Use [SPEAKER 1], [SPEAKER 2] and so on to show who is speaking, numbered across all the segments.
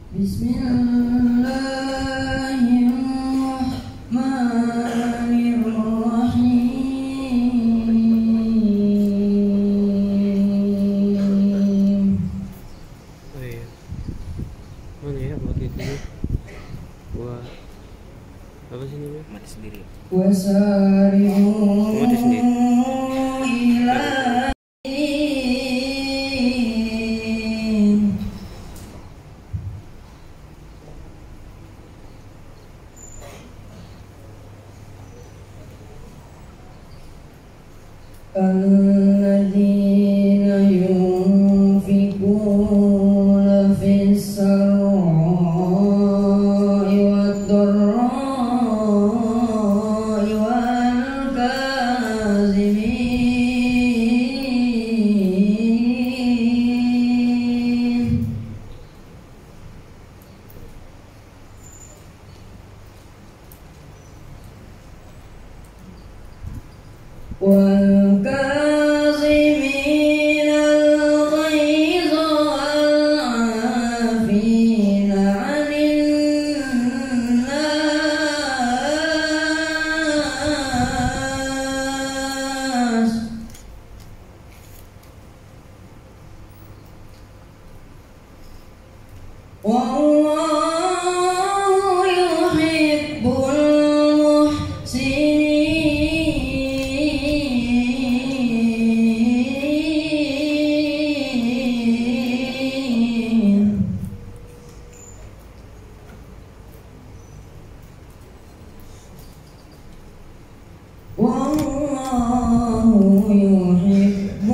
[SPEAKER 1] Bismillahirrahmanirrahim.
[SPEAKER 2] Oh iya. Mana ya buat itu? Buat apa sih namanya?
[SPEAKER 3] Mati sendiri.
[SPEAKER 1] Wasari'u
[SPEAKER 2] Mati sendiri.
[SPEAKER 1] ila alladzina yunfikuna fis sarra'i wad-dharra'i wal kazimin والكاظمين الغيظ والعافين عن الناس والله يحب المحسنين والله يحب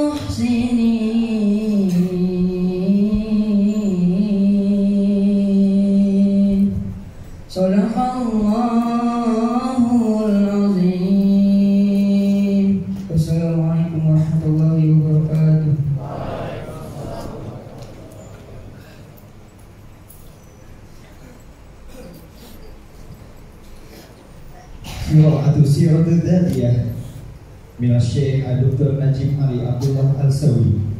[SPEAKER 1] المحسنين صدق الله العظيم والسلام عليكم ورحمة الله وبركاته.
[SPEAKER 4] Siratu Dzatiyah min Syekh Dr. Najib Ali Abdullah Al-Sawi.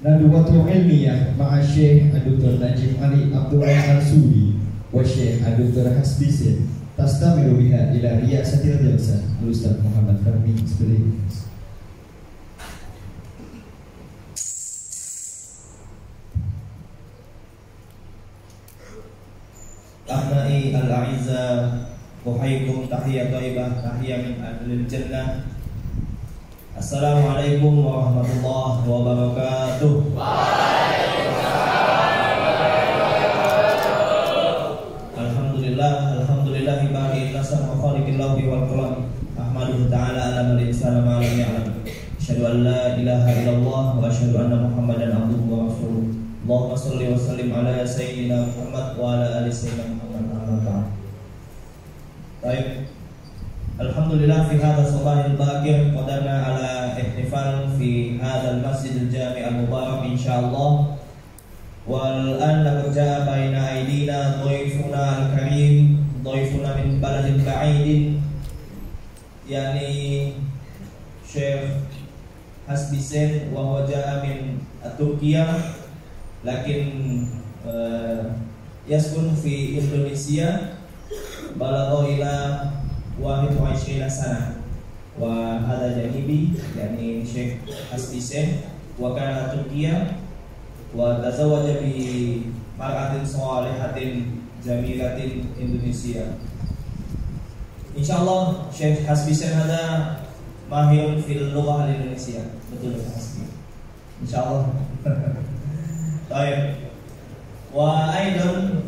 [SPEAKER 4] Nadwatul ilmiyah ma'a Syekh Dr. Najib Ali Abdullah Al-Sawi wa Syekh Dr. Hasbisin tastamiru biha ila riyasatil jalsah Al-Ustaz Muhammad Fahmi Isbili.
[SPEAKER 5] Abnai al-a'izza uhayyikum tahiyat thayyibah tahiyah min ahlil jannah. Assalamualaikum warahmatullahi wabarakatuh. Alhamdulillah bari nasar wa khaliqil lawhi wal qalam. Ahmaduhu ta'ala ala man insana ma lam ya'lam. Asyhadu an la ilaha illallah wa asyhadu anna Muhammadan abduhu wa rasuluh. Allahumma shalli wa sallim ala sayyidina Muhammad wa ala ali sayyidina Muhammad amma ba'd. Baik. Alhamdulillah fi hadha sabahil bakir qadarna ala ihtifal fi hadha al-masjid al-jami' al-mubarak insyaallah. Wal an laqad jaa baina aydina dhaifuna al-karim, dhaifuna min baladin ba'idin, yani Syekh Hasbisin wa huwa jaa min Turkiya lakin yaskun fi Indonesia, balagha ila 21 sana wa hadha janibi, yani Syekh Hasbisin wa kana Turkiya wa tazawwaja bi mar'atin shalihatin jamilatin Indonesia. Insyaallah Syekh Hasbisin hada mahirun fil lughah al-Indonesia. Betul Hasbi. Insyaallah. Baik. Wa aidan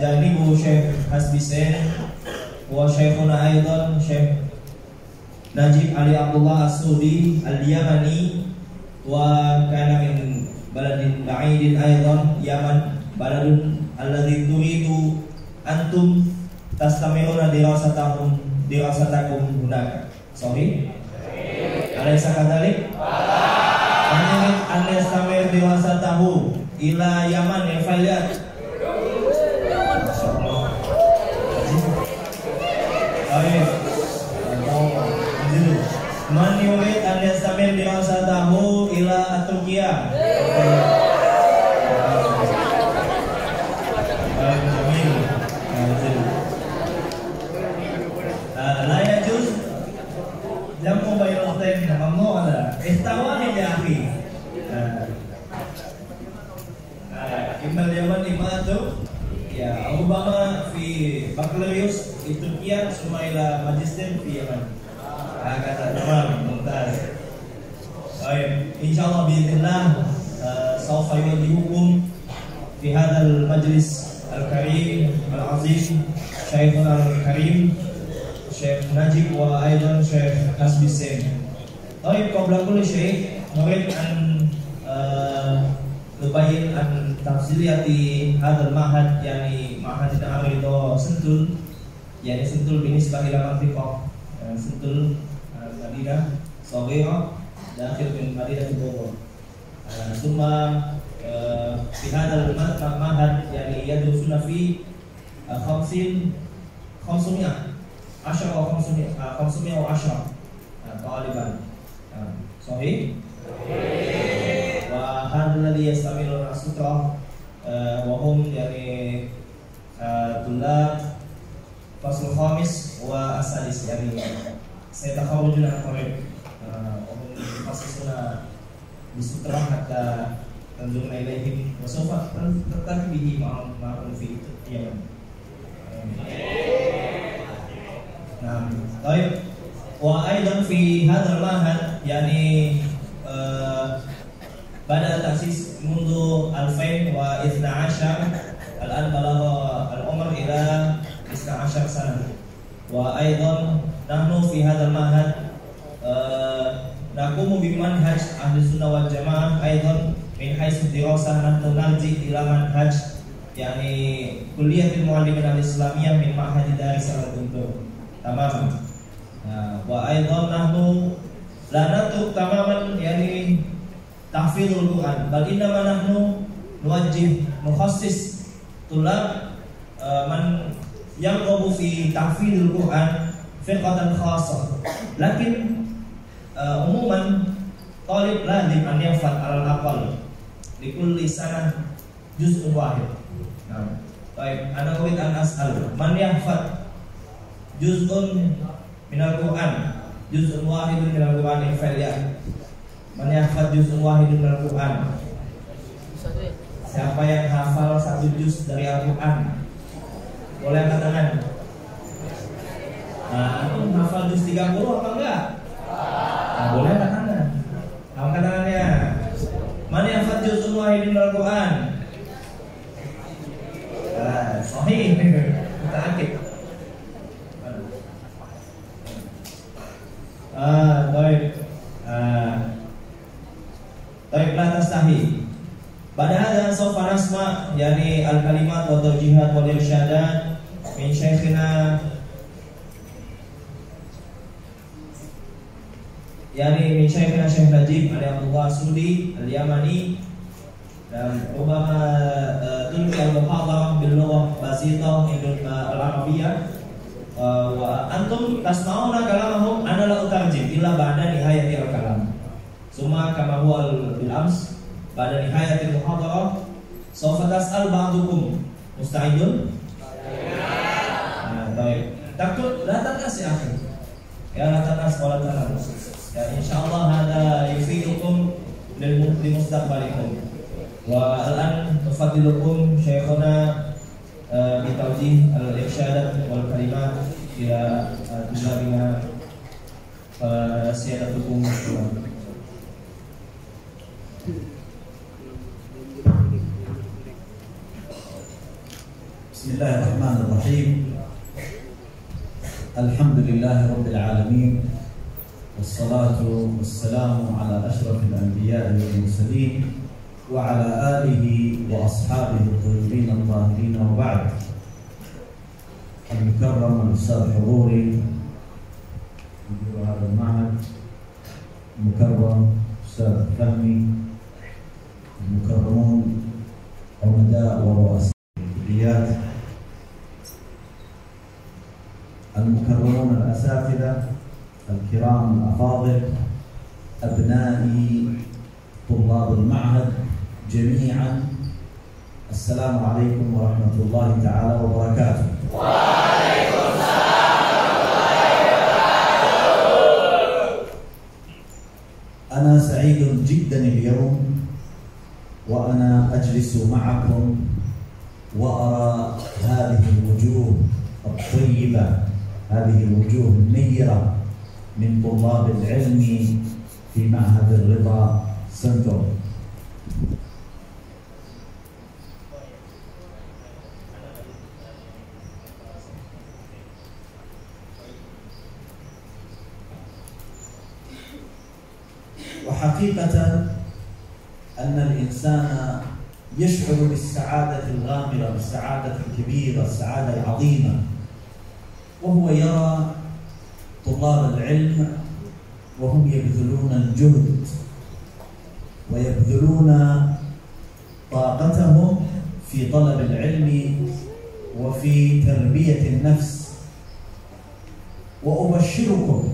[SPEAKER 5] janibu Syekh Hasbisin wa Syekhuna aidan Syekh Najib Ali Abdullah As-Sudi Al-Yamani wa kana min baladin ba'idin aidan Yaman baladun alladhi turidu antum tastamiruna dirasatakum hunaka. Sorry. Alaysa kadzalik? Manyamin an yastamir dirasatahu ila Yaman ya faliat. Man yurid an yastamir dirasatahu ila Turkiya. La yajuz jamu bayratain mamnu ala istawa ya akhi. Imal Yaman imatu ya Obama fi baccalaureus di Turkiya summa ila magister fi Yaman. Kata tamam mumtaz. Baik, insyaallah باذنillah sawfa yudihukum fi hadzal majlis al-karim al-azim Syekhuna al-karim Syekh Najib wa aidan Syekh Hasbi Sen. Baik, qabla kulli syai' nurid an nubayyin an tafsiliyati hadzal ma'had yani ma'had al-Ridha Sentul yani Sentul binisbah ila mantiqah Sentul Madinah Saghira dakhil min Madinah Bogor. Summa fi hadzal ma'had yani yadrusuna fi 500 طالبا صحيح وهذا الذي يستعمل السطرة وهم يعني طلاب فصل الخامس والسادس يعني سيتخرجون عن قريب وهم يتخصصون بالسطرة حتى تنظرون إليهم وسوف تلتقي به معكم في اليمن. Nah, baik. Wa aidan fi hadzal ma'had yani bada ta'sis mundu 2012 al-an balagha al-umr ila 19 sana. Wa aidan nahnu fi hadzal ma'had naqumu bi manhaj ahli sunnah wal jamaah aidan min haitsu dirasah nahnu narji ila manhaj yani kulliyatul muallimin al-islamiyah min ma'had Daris al-Guntur. Tamam. Wa aidan nahnu la natruk tamaman yani tahfizul Quran bal innama nahnu nuwajjih mukhassis tulab man yarghabu fi tahfizul Quran firqatan khassah lakin umuman talib lazim an yafat alal aqal li kulli sanah juz'un wahid. Nah, baik, ana urid an as'al man yahfad juz'un minal Qur'an juz'un wahidun minal Qur'an fa'liya man yahfad juz'un wahidun minal Qur'an. Siapa yang hafal 1 juz dari Al-Qur'an boleh angkat tangan. Antum hafal juz 30 apa enggak? Boleh angkat tangan. Angkat tangannya. Man yahfad juz'un wahidun minal Qur'an. Sahih. Kita akid. Baik, la tastahi. Pada hada sawfa nasma yani al-kalimat wa tawjihat wal irsyadat min syekhina yani min syekhina Syekh Najib Ali Abdullah As-Sudi Al-Yamani dan rubama tulqi al-muhadarah bil lughah basitah al-arabiyyah wa antum tasma'una kalamahum ana la utarjim illa ba'da nihayatil kalam. Summa kama huwa bil ams ba'da nihayatil muhadarah sawfa tas'al ba'dukum musta'idun? Nah, baik. Takut la tanas ya akhi. Ya la tanas wala tanas. Ya insyaallah hada yufidukum lil mustaqbalikum. Wa al-an nufaddilukum syekhuna bitawjih al-irsyadat wal kalimat ila tujabina siyadatukum.
[SPEAKER 3] Bismillahirrahmanirrahim. الحمد لله رب العالمين، والصلاة والسلام على أشرف الأنبياء والمرسلين وعلى آله وأصحابه الطيبين الطاهرين، وبعد. المكرم الأستاذ حضوري مدير هذا المعهد، المكرم أستاذ فهمي، المكرمون عمداء ورؤساء الكليات، المكرمون الأساتذة الكرام الأفاضل، أبنائي طلاب المعهد جميعا، السلام عليكم ورحمة الله تعالى وبركاته. وعليكم السلام ورحمة الله وبركاته. أنا سعيد جدا اليوم وأنا أجلس معكم وأرى هذه الوجوه الطيبة، هذه الوجوه النيرة من طلاب العلم في معهد الرضا سنتر. وحقيقة أن الإنسان يشعر بالسعادة الغامرة، بالسعادة الكبيرة، السعادة العظيمة، وهو يرى طلاب العلم وهم يبذلون الجهد ويبذلون طاقتهم في طلب العلم وفي تربية النفس. وأبشركم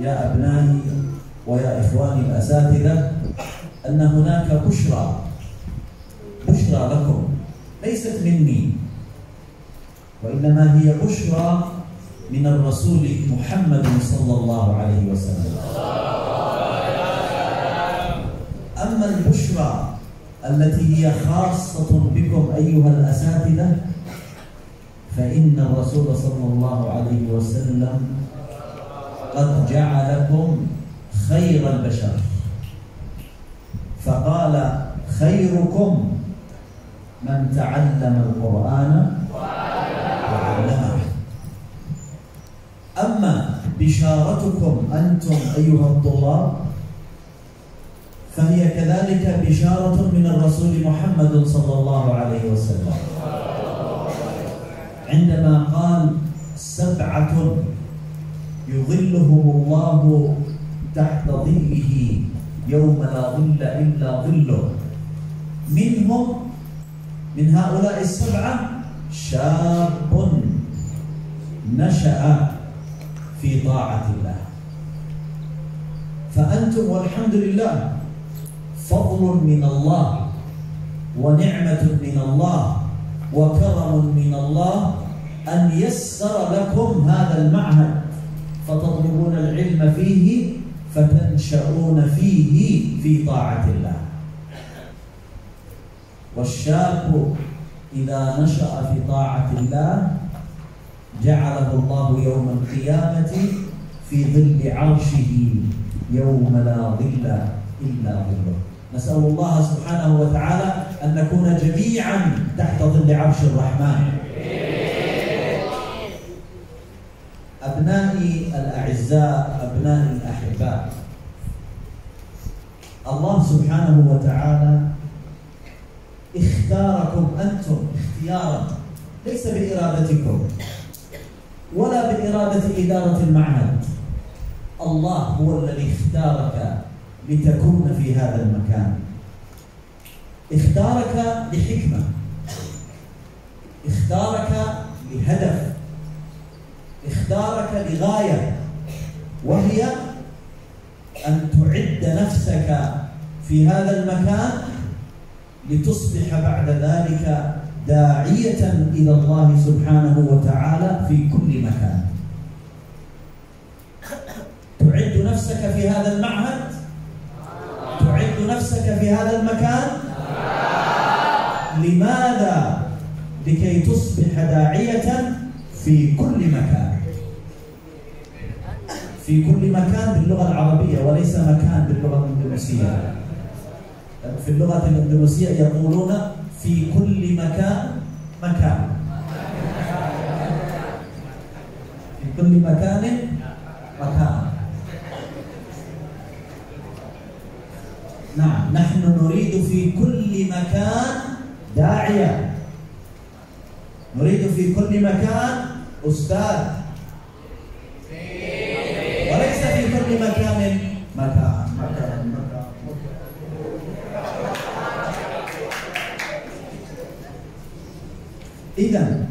[SPEAKER 3] يا أبنائي ويا إخواني الأساتذة أن هناك بشرى لكم، ليست مني، وإنما هي بشرى من الرسول محمد صلى الله عليه وسلم. أما البشرى التي هي خاصة بكم أيها الأساتذة فإن الرسول صلى الله عليه وسلم قد جعلكم خير البشر، فقال: خيركم من تعلم القرآن وعلمه. أما بشارتكم أنتم أيها الطلاب فهي كذلك بشارة من الرسول محمد صلى الله عليه وسلم، عندما قال: 7 يظلهم الله تحت ظله يوم لا ظل إلا ظله، من هؤلاء 7 شاب نشأ في طاعة الله. فأنتم والحمد لله فضل من الله ونعمة من الله وكرم من الله أن يسر لكم هذا المعهد، فتطلبون العلم فيه فتنشأون فيه في طاعة الله. والشاب إذا نشأ في طاعة الله جعله الله يوم القيامة في ظل عرشه يوم لا ظل إلا ظله. نسأل الله سبحانه وتعالى أن نكون جميعا تحت ظل عرش الرحمن. أبنائي الأعزاء، أبنائي الأحباء، الله سبحانه وتعالى اختاركم أنتم اختيارا ليس بإرادتكم ولا بإرادة إدارة المعهد. الله هو الذي اختارك لتكون في هذا المكان، اختارك لحكمة، اختارك لهدف، اختارك لغاية، وهي أن تعد نفسك في هذا المكان لتصبح بعد ذلك داعية إلى الله سبحانه وتعالى في كل مكان. تعد نفسك في هذا المعهد، تعد نفسك في هذا المكان. لماذا؟ لكي تصبح داعية في كل مكان، في كل مكان باللغة العربية وليس مكان باللغة الإندونيسية. في اللغة الإندونيسية يقولون في كل مكان مكان، في كل مكان مكان. نعم، نحن نريد في كل مكان داعية، نريد في كل مكان أستاذ، وليس في كل مكان مكان. إذن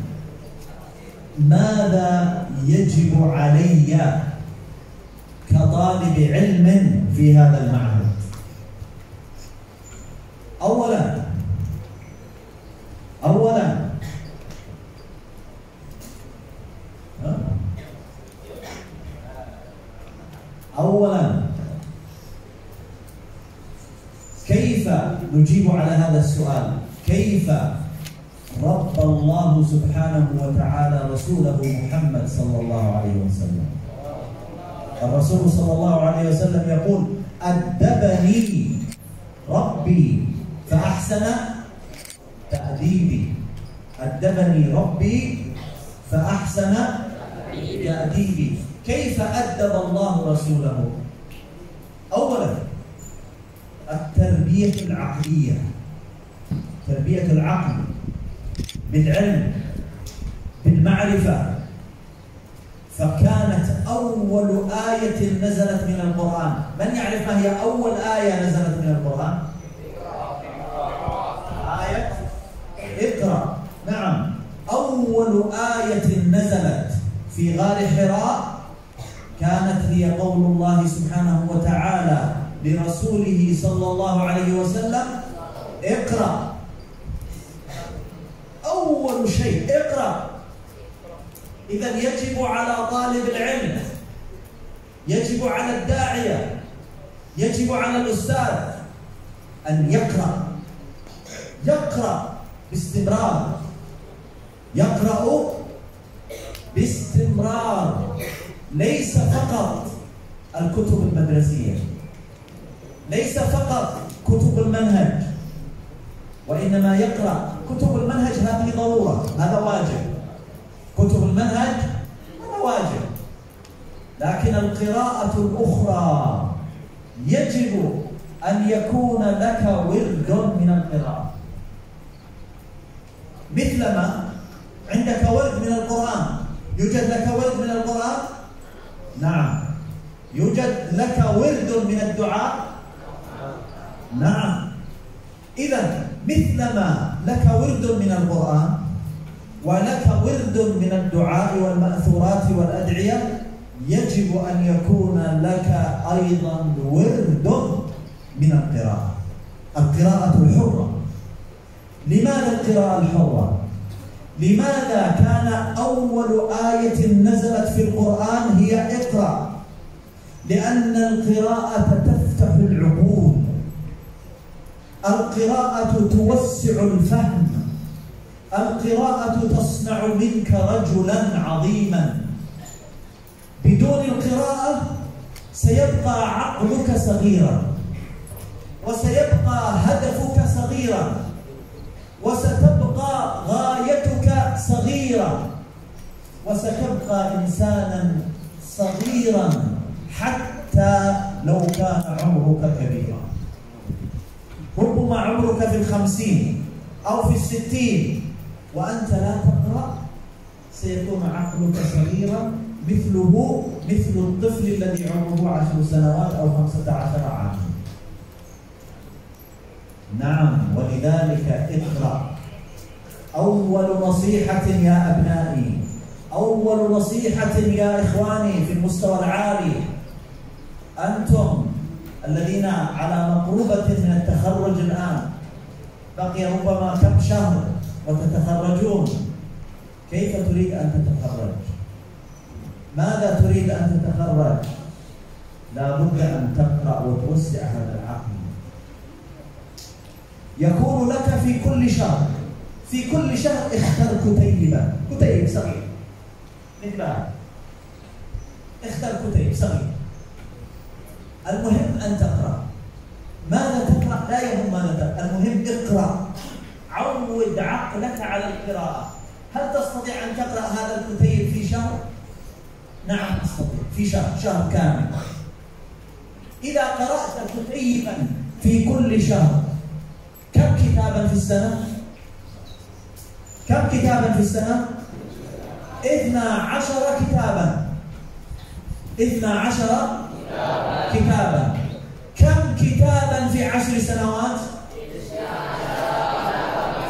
[SPEAKER 3] ماذا يجب علي كطالب علم في هذا المعهد؟ أولا كيف نجيب على هذا السؤال؟ كيف ربى الله سبحانه وتعالى رسوله محمد صلى الله عليه وسلم؟ الرسول صلى الله عليه وسلم يقول: أدبني ربي فأحسن تأديبي. أدبني ربي فأحسن تأديبي. كيف أدب الله رسوله؟ أولا التربية العقلية، تربية العقل بالعلم بالمعرفة. فكانت أول آية نزلت من القرآن، من يعرف ما هي أول آية نزلت من القرآن؟ آية اقرأ. نعم، أول آية نزلت في غار حراء كانت هي قول الله سبحانه وتعالى لرسوله صلى الله عليه وسلم: اقرأ. أول شيء اقرأ. إذن يجب على طالب العلم، يجب على الداعية، يجب على الأستاذ أن يقرأ باستمرار، يقرأ باستمرار، ليس فقط الكتب المدرسية، ليس فقط كتب المنهج، وإنما يقرأ كتب المنهج. هذه ضرورة، هذا واجب. كتب المنهج هذا واجب، لكن القراءة الأخرى يجب أن يكون لك ورد من القراءة، مثلما عندك ورد من القرآن. يوجد لك ورد من القرآن؟ نعم. يوجد لك ورد من الدعاء؟ نعم. إذن مثلما لك ورد من القرآن ولك ورد من الدعاء والمأثورات والأدعية، يجب أن يكون لك أيضا ورد من القراءة، القراءة الحرة. لماذا القراءة الحرة؟ لماذا كان أول آية نزلت في القرآن هي اقرأ؟ لأن القراءة تفتح العقول، القراءة توسع الفهم، القراءة تصنع منك رجلا عظيما. بدون القراءة سيبقى عقلك صغيرا، وسيبقى هدفك صغيرا، وستبقى غايتك صغيرة، وستبقى إنسانا صغيرا حتى لو كان عمرك كبيرا. ربما عمرك في 50 أو في 60 وأنت لا تقرأ، سيكون عقلك صغيرا مثل الطفل الذي عمره 10 سنوات أو 15 عاما. نعم، ولذلك اقرأ. أول نصيحة يا أبنائي، أول نصيحة يا إخواني في المستوى العالي، أنتم الذين على مقربة من التخرج الآن، بقي ربما كم شهر وتتخرجون. كيف تريد أن تتخرج؟ ماذا تريد أن تتخرج؟ لا بد أن تقرأ وتوسع هذا العقل. يكون لك في كل شهر اختر كتيب صغير مثل هذا، اختر كتيب صغير. المهم أن تقرأ. ماذا تقرأ؟ لا يهم ماذا تقرأ، المهم اقرأ. عود عقلك على القراءة. هل تستطيع أن تقرأ هذا الكتيب في شهر؟ نعم أستطيع في شهر كامل. إذا قرأت تقريبا في كل شهر كم كتابا في السنة؟ كم كتابا في السنة؟ 12 كتابا. 12 كتابا. كم كتابا في 10 سنوات؟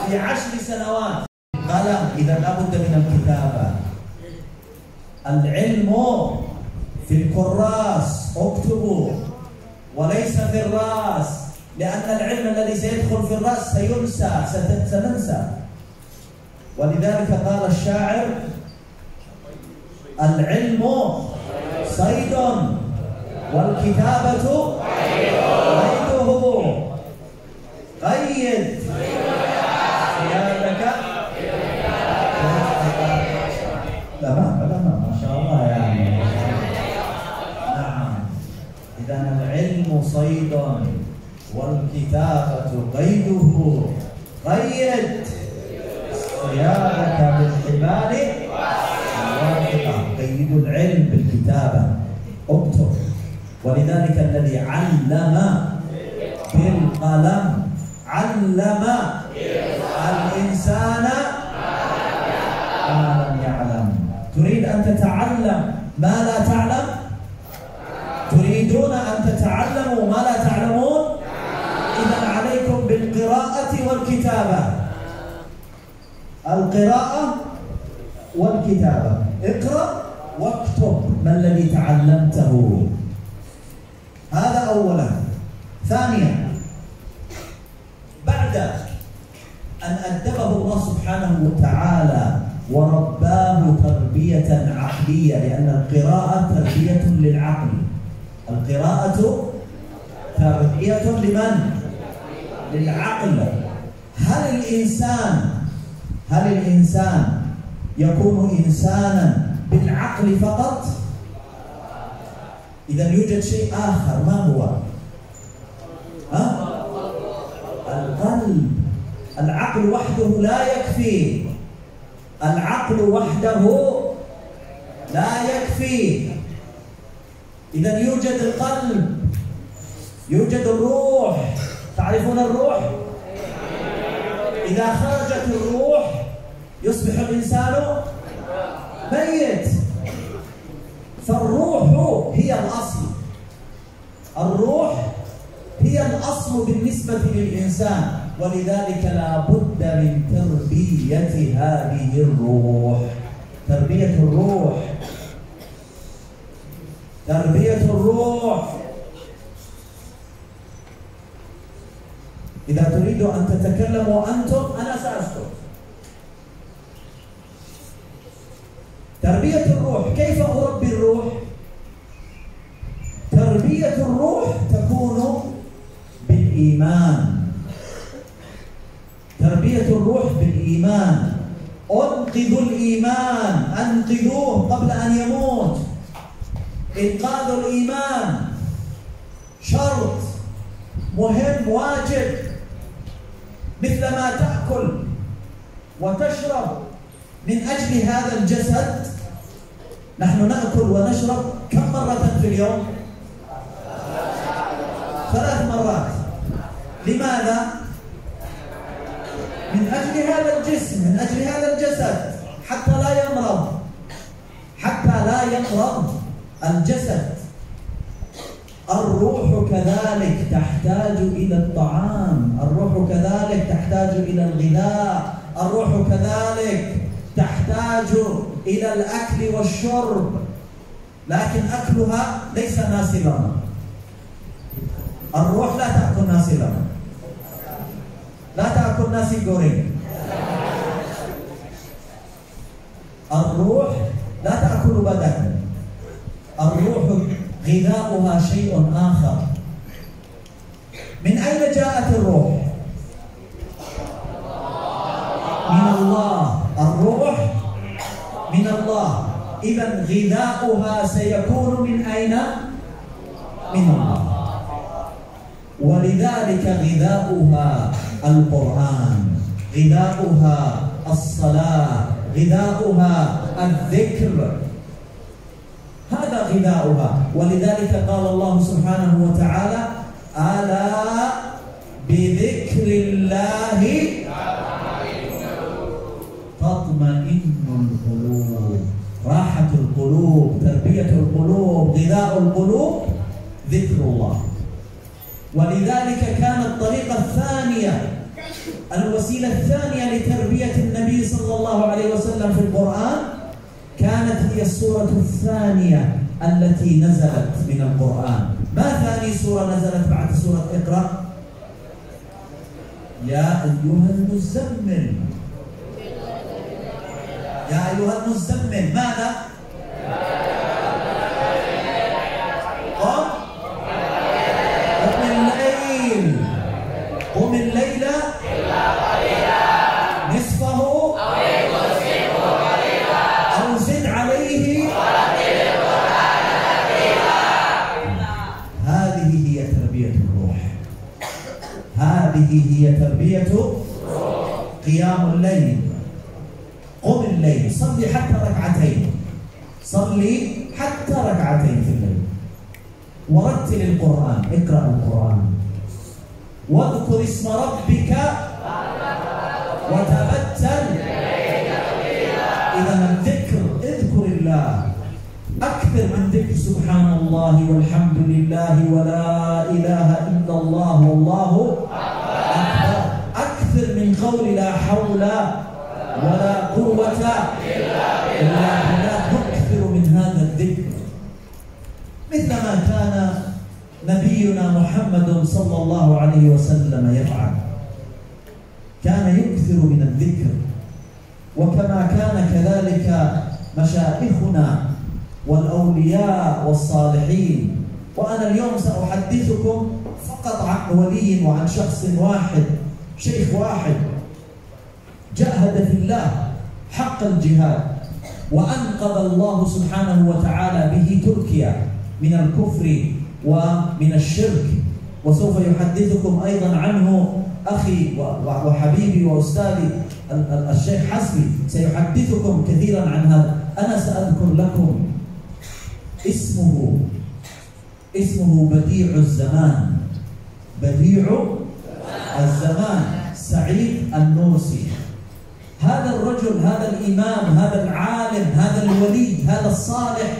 [SPEAKER 3] في 10 سنوات. قلم، إذا لابد من الكتابة. العلم في الكراس، اكتبوا، وليس في الرأس، لأن العلم الذي سيدخل في الرأس سينسى، سننسى. ولذلك قال الشاعر: العلم صيد والكتابة قيده. قيد ثيابك. ما شاء الله يعني. نعم، إذا العلم صيد والكتابة قيده. قيد ثيابك بالحبال الواثقة. قيد العلم بالكتابة، اكتب. ولذلك الذي علم بالقلم علم الإنسان ما لم يعلم. تريد أن تتعلم ما لا تعلم؟ تريدون أن تتعلموا ما لا تعلمون؟ إذا عليكم بالقراءة والكتابة. القراءة والكتابة. اقرأ واكتب ما الذي تعلمته. هذا أولا. ثانيا، بعد أن أدبه الله سبحانه وتعالى ورباه تربية عقلية، لأن القراءة تربية للعقل. القراءة تربية لمن؟ للعقل. هل الإنسان يكون إنسانا بالعقل فقط؟ إذا يوجد شيء آخر. ما هو؟ القلب. العقل وحده لا يكفي. العقل وحده لا يكفي. إذا يوجد القلب، يوجد الروح. تعرفون الروح؟ إذا خرجت الروح يصبح الإنسان ميت. فالروح هي الأصل. الروح هي الأصل بالنسبة للإنسان، ولذلك لا بد من تربية هذه الروح. تربية الروح. تربية الروح. إذا تريد أن تتكلموا أنتم أنا سأسكت. تربية الروح. كيف أربي الروح؟ تربية الروح تكون بالإيمان. تربية الروح بالإيمان. أنقذوا الإيمان، أنقذوه قبل أن يموت. إنقاذ الإيمان شرط مهم واجب، مثل ما تأكل وتشرب من أجل هذا الجسد. نحن نأكل ونشرب كم مرة في اليوم؟ 3 مرات. لماذا؟ من أجل هذا الجسم، من أجل هذا الجسد، حتى لا يمرض، حتى لا يمرض الجسد. الروح كذلك تحتاج إلى الطعام. الروح كذلك تحتاج إلى الغذاء. الروح كذلك تحتاج إلى الأكل والشرب، لكن أكلها ليس ناسلا. الروح لا تأكل ناسلا، لا تأكل ناسي غورينج. الروح لا تأكل بدن. الروح غذاؤها شيء آخر. من أين جاءت الروح؟ من الله. الروح من الله. إذا غذاؤها سيكون من أين؟ من الله. ولذلك غذاؤها القرآن، غذاؤها الصلاة، غذاؤها الذكر. غذاؤها. ولذلك قال الله سبحانه وتعالى: ألا بذكر الله تطمئن القلوب. راحة القلوب، تربية القلوب، غذاء القلوب ذكر الله. ولذلك كانت الطريقة الثانية، الوسيلة الثانية لتربية النبي صلى الله عليه وسلم في القرآن كانت هي السورة الثانية التي نزلت من القرآن. ما ثاني سورة نزلت بعد سورة اقرأ؟ يا أيها المزمل. يا أيها المزمل ماذا؟ قم الليل نصفه أو زد عليه. هذه هي تربية الروح، هذه هي تربية قيام الليل. قم الليل، صلي حتى ركعتين، صلي حتى ركعتين في الليل، ورتل القرآن، اقرأ القرآن، واذكر اسم ربك وتبتل. إذا الذكر، اذكر الله، أكثر من ذكر سبحان الله والحمد لله ولا إله إلا الله والله أكبر، أكثر من قول لا حول ولا قوة إلا بالله. نكثر من هذا الذكر مثلما كان نبينا محمد صلى الله عليه وسلم يفعل. كان يكثر من الذكر، وكما كان كذلك مشايخنا والأولياء والصالحين. وأنا اليوم سأحدثكم فقط عن ولي وعن شخص واحد، شيخ واحد جاهد في الله حق الجهاد، وأنقذ الله سبحانه وتعالى به تركيا من الكفر ومن الشرك. وسوف يحدثكم أيضا عنه أخي وحبيبي وأستاذي الشيخ حسبي، سيحدثكم كثيرا عن هذا. أنا سأذكر لكم اسمه بديع الزمان، بديع الزمان سعيد النورسي. هذا الرجل، هذا الإمام، هذا العالم، هذا الولي، هذا الصالح،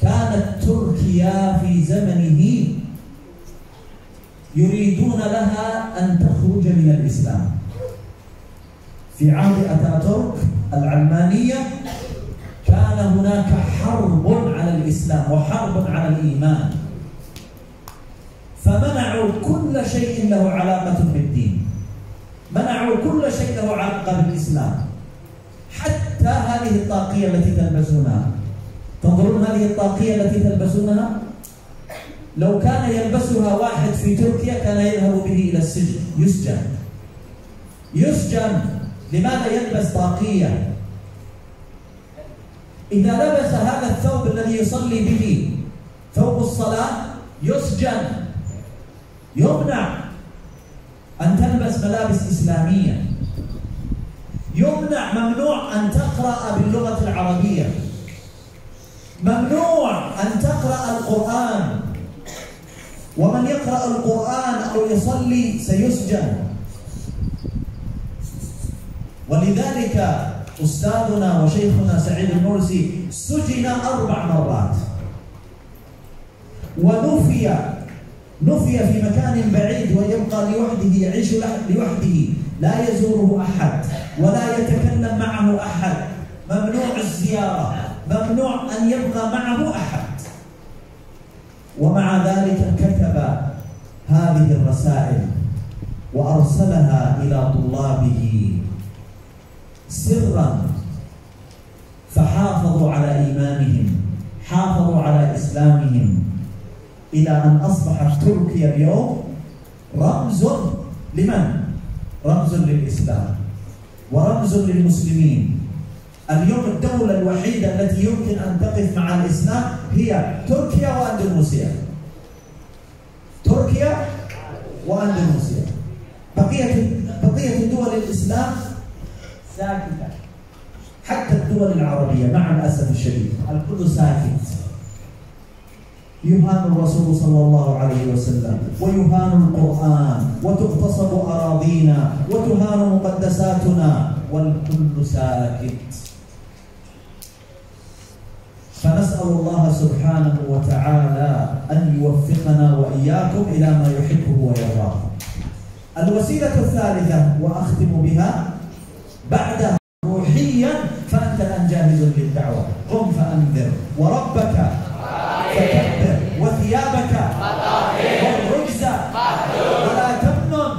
[SPEAKER 3] كانت تركيا في زمنه يريدون لها أن تخرج من الإسلام. في عهد أتاتورك العلمانية كان هناك حرب على الإسلام وحرب على الإيمان، فمنعوا كل شيء له علاقة بالدين، منعوا كل شيء له علاقة بالإسلام، حتى هذه الطاقية التي تلبسونها. تنظرون هذه الطاقية التي تلبسونها، لو كان يلبسها واحد في تركيا كان يذهب به إلى السجن، يسجن. لماذا يلبس طاقية؟ إذا لبس هذا الثوب الذي يصلي به، ثوب الصلاة، يسجن، يمنع أن تلبس ملابس إسلامية، يمنع، ممنوع أن تقرأ باللغة العربية، ممنوع أن تقرأ القرآن، ومن يقرأ القرآن أو يصلي سيسجن. ولذلك أستاذنا وشيخنا سعيد النورسي سجن 4 مرات، ونفي في مكان بعيد ويبقى لوحده، يعيش لوحده، لا يزوره أحد ولا يتكلم معه أحد، ممنوع الزيارة، ممنوع أن يبقى معه أحد. ومع ذلك كتب هذه الرسائل وأرسلها إلى طلابه سرا، فحافظوا على إيمانهم، حافظوا على إسلامهم، إلى أن أصبحت تركيا اليوم رمز لمن؟ رمز للإسلام ورمز للمسلمين. اليوم الدولة الوحيدة التي يمكن أن تقف مع الإسلام هي تركيا وأندونيسيا، تركيا وأندونيسيا. بقية دول الإسلام ساكتة، حتى الدول العربية مع الأسف الشديد الكل ساكت، يهان الرسول صلى الله عليه وسلم ويهان القرآن وتغتصب أراضينا وتهان مقدساتنا والكل ساكت. فنسأل الله سبحانه وتعالى أن يوفقنا وإياكم إلى ما يحبه ويرضاه. الوسيلة الثالثة وأختم بها بعد روحيا، فأنت الآن جاهز للدعوة. قم فأنذر وربك فكبر وثيابك والرجز ولا تمنن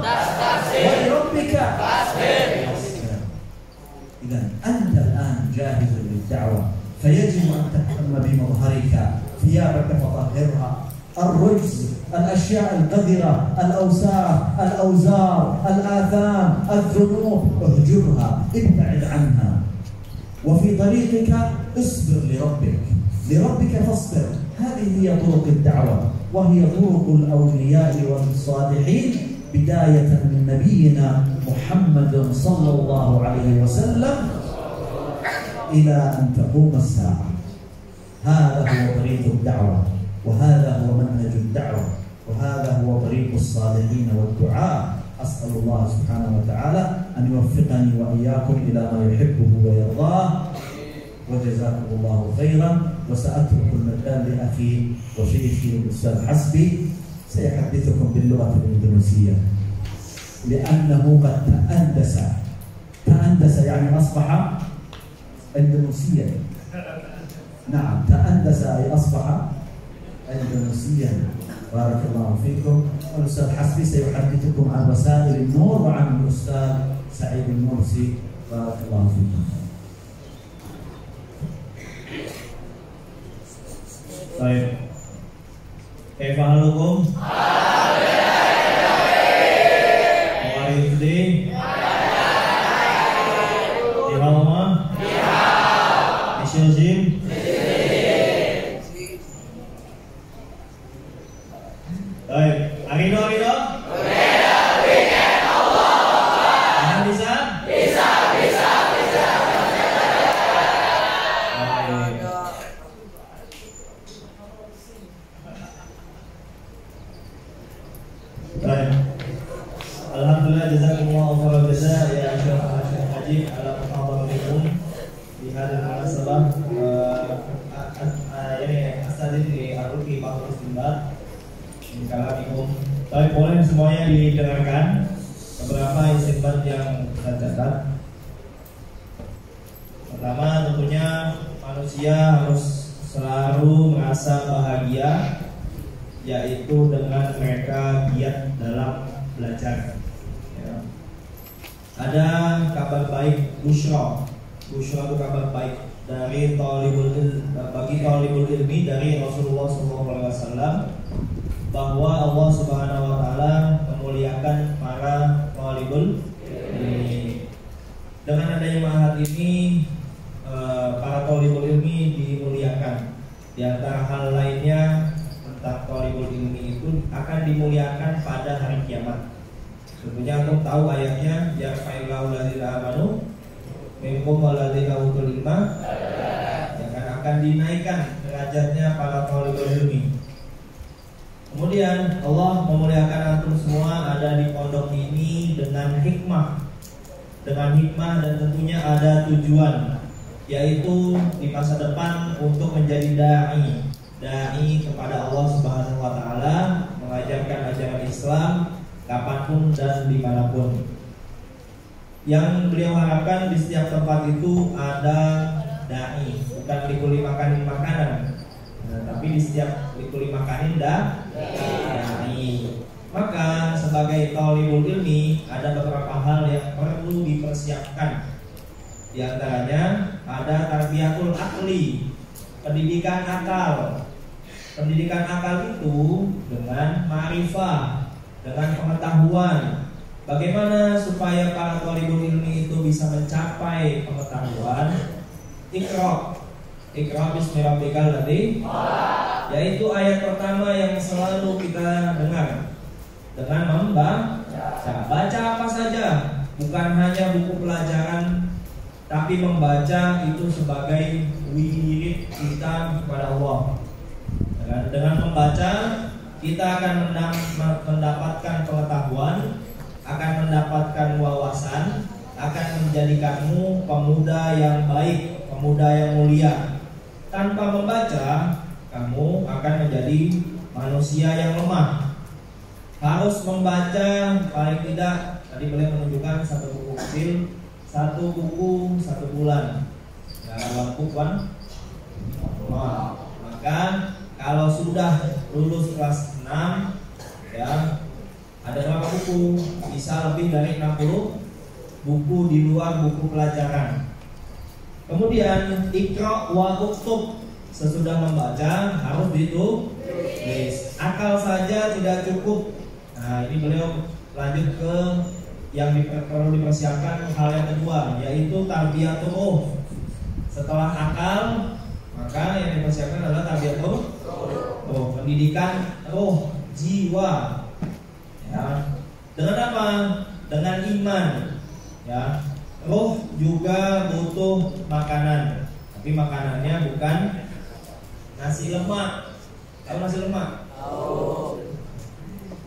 [SPEAKER 3] ولربك إذا أنت الآن جاهز للدعوة، فيجب أن تهتم بمظهرك، ثيابك فطهرها، الرجز الأشياء القذرة، الأوساخ، الأوزار، الآثام، الذنوب اهجرها، ابتعد عنها. وفي طريقك اصبر لربك فاصبر. هذه هي طرق الدعوة، وهي طرق الأولياء والصالحين، بداية من نبينا محمد صلى الله عليه وسلم إلى أن تقوم الساعة. هذا هو طريق الدعوة، وهذا هو منهج الدعوة، وهذا هو طريق الصالحين والدعاء. أسأل الله سبحانه وتعالى أن يوفقني وإياكم إلى ما يحبه ويرضاه، وجزاكم الله خيرا. وسأترك المجال لأخي وشيخي الأستاذ حسبي، سيحدثكم باللغة الإندونيسية، لأنه قد تأندس يعني أصبح إندونيسيا. نعم، تأندس أي أصبح إندونيسيا. بارك الله فيكم. والأستاذ حسبي سيحدثكم عن رسائل النور وعن الأستاذ سعيد المرسي. بارك الله فيكم.
[SPEAKER 5] طيب، كيف حالكم؟ How are you today? Di hao? Di Shenzhen? Baik, Arido? Bisa? Baik. Alhamdulillah, jazakumullah khairan jazaa ya Syekh Haji ala muhadaratikum di hadal munasabah. Yani asal di Aruki Pak Istimbat. Assalamualaikum. Baik, boleh semuanya didengarkan beberapa istimbat yang saya catat. Pertama, tentunya manusia harus selalu merasa bahagia, yaitu dengan mereka giat dalam belajar. Ya. Ada kabar baik, busyra itu kabar baik dari bagi talibul ilmi dari Rasulullah SAW, bahwa Allah Subhanahu Wa Taala memuliakan para talibul ilmi. Dengan adanya ma'had ini, para talibul ilmi dimuliakan. Di antara hal lainnya, talibul ilmi itu akan dimuliakan pada hari kiamat. Tentunya untuk tahu ayatnya, ya fa'illahu ladzina amanu minkum walladzina utul ilma, yang akan dinaikkan derajatnya para talibul ilmi. Kemudian Allah memuliakan antum semua ada di pondok ini dengan hikmah dan tentunya ada tujuan, yaitu di masa depan untuk menjadi dai kepada Allah Subhanahu Wa Taala, mengajarkan ajaran Islam kapanpun dan dimanapun. Yang beliau harapkan di setiap tempat itu ada dai, bukan dikuli makanin makanan, tapi di setiap dikuli makanin dai. Maka sebagai talibul ilmi ada beberapa hal yang perlu dipersiapkan. Di antaranya ada tarbiyatul akli, pendidikan akal. Pendidikan akal itu dengan ma'rifah, dengan pengetahuan. Bagaimana supaya para talibul ilmi itu bisa mencapai pengetahuan? Iqra bismi rabbikal ladzi, yaitu ayat pertama yang selalu kita dengar. Dengan baca apa saja, bukan hanya buku pelajaran, tapi membaca itu sebagai wirid kita kepada Allah. Dengan membaca kita akan mendapatkan pengetahuan, akan mendapatkan wawasan, akan menjadikanmu pemuda yang baik, pemuda yang mulia. Tanpa membaca, kamu akan menjadi manusia yang lemah. Harus membaca paling tidak, tadi beliau menunjukkan satu buku kecil, satu buku 1 bulan. Ya, lampu kan? Maka kalau sudah lulus kelas 6, ya, ada berapa buku? Bisa lebih dari 60 buku di luar buku pelajaran. Kemudian ikra wa uktub, sesudah membaca harus ditulis. Akal saja tidak cukup. Nah, ini beliau lanjut ke yang perlu dipersiapkan hal yang kedua, yaitu tarbiyatul ruh. Setelah akal, maka yang dipersiapkan adalah tarbiyatul ruh, pendidikan ruh, jiwa. Ya. Dengan apa? Dengan iman. Ya. Ruh juga butuh makanan, tapi makanannya bukan nasi lemak. Tahu nasi lemak?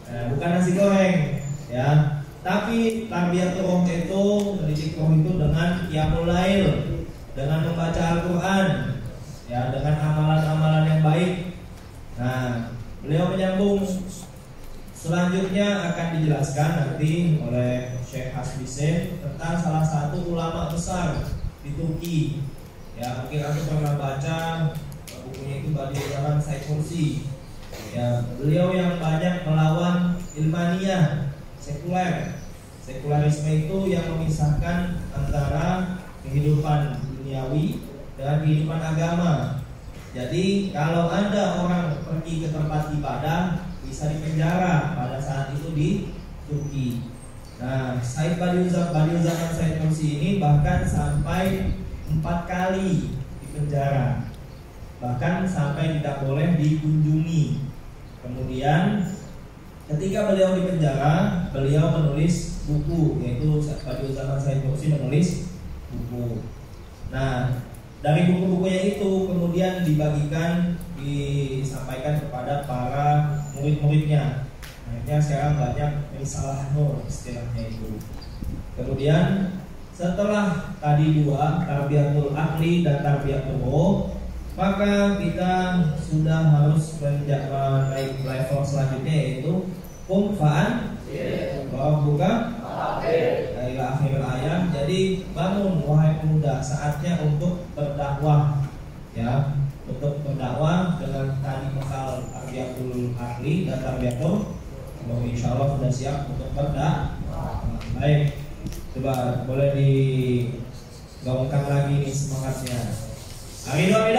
[SPEAKER 5] Nah, bukan nasi goreng, ya. Tapi tarbiyatul ruh itu, mendidik ruh itu dengan qiyamul lail, dengan membaca Al-Qur'an, ya, dengan amalan-amalan yang baik. Nah, beliau menyambung selanjutnya akan dijelaskan nanti oleh Syekh Hasbisen tentang salah satu ulama besar di Turki. Ya, mungkin aku pernah baca bukunya itu Badiuzzzaman Said Nursi. Ya, beliau yang banyak melawan ilmaniyah, sekuler. Sekulerisme itu yang memisahkan antara kehidupan duniawi dengan kehidupan agama. Jadi kalau ada orang pergi ke tempat ibadah bisa dipenjara pada saat itu di Turki. Nah, Said Badiuzzzaman Said Nursi ini bahkan sampai 4 kali dipenjara, bahkan sampai tidak boleh dikunjungi. Kemudian ketika beliau di penjara, beliau menulis buku, yaitu Badiuzzzaman Said Nursi menulis buku. Nah, dari buku-bukunya itu kemudian disampaikan kepada para murid-muridnya. Akhirnya sekarang banyak risalah nur istilahnya itu. Kemudian setelah tadi 2, tarbiyatul akli dan tarbiyatul ruh, maka kita sudah harus naik level selanjutnya, yaitu kumfa'an buka dari akhir ayat. Jadi bangun wahai pemuda, saatnya untuk berdakwah, ya, untuk berdakwah dengan tadi bekal tarbiyatul akli dan tarbiyatul ruh. Insyaallah sudah siap untuk berdakwah. Baik, coba boleh digaungkan lagi nih semangatnya. Amin, amin.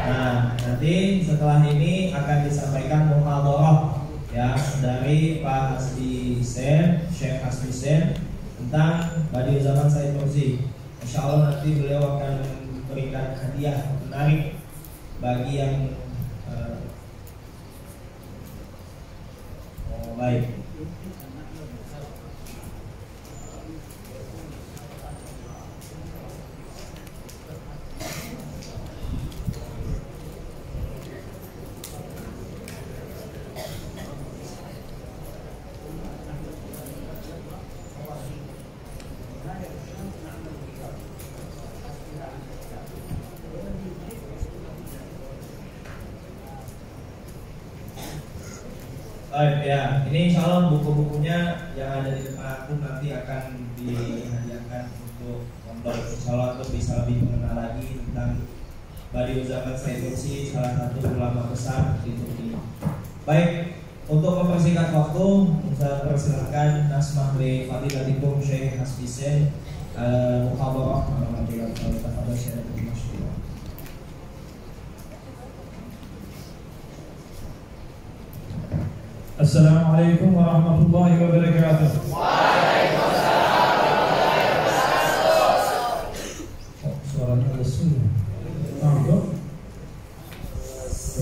[SPEAKER 5] Nah, nanti setelah ini akan disampaikan muhadharah, ya, dari Pak Hasbisen, Syekh Hasbisen, tentang Badiuzzzaman Said Nursi. Insyaallah nanti beliau akan memberikan hadiah menarik bagi yang baik. Baik, ya, ini insyaallah buku-bukunya yang ada di depan aku nanti akan dihadiahkan untuk pondok, insyaallah untuk bisa lebih mengenal lagi tentang Badiuzzzaman Said Nursi, salah satu ulama besar di Turki. Baik, untuk mempersingkat waktu, saya persilakan Nasmah li Fadilatikum Syekh Hasbisen muhadharah alhamdulillah tafadhal Syekh.
[SPEAKER 6] Assalamualaikum warahmatullahi wabarakatuh.
[SPEAKER 7] Waalaikumsalam warahmatullahi wabarakatuh.
[SPEAKER 6] Suaranya ada sunyi. Mantap.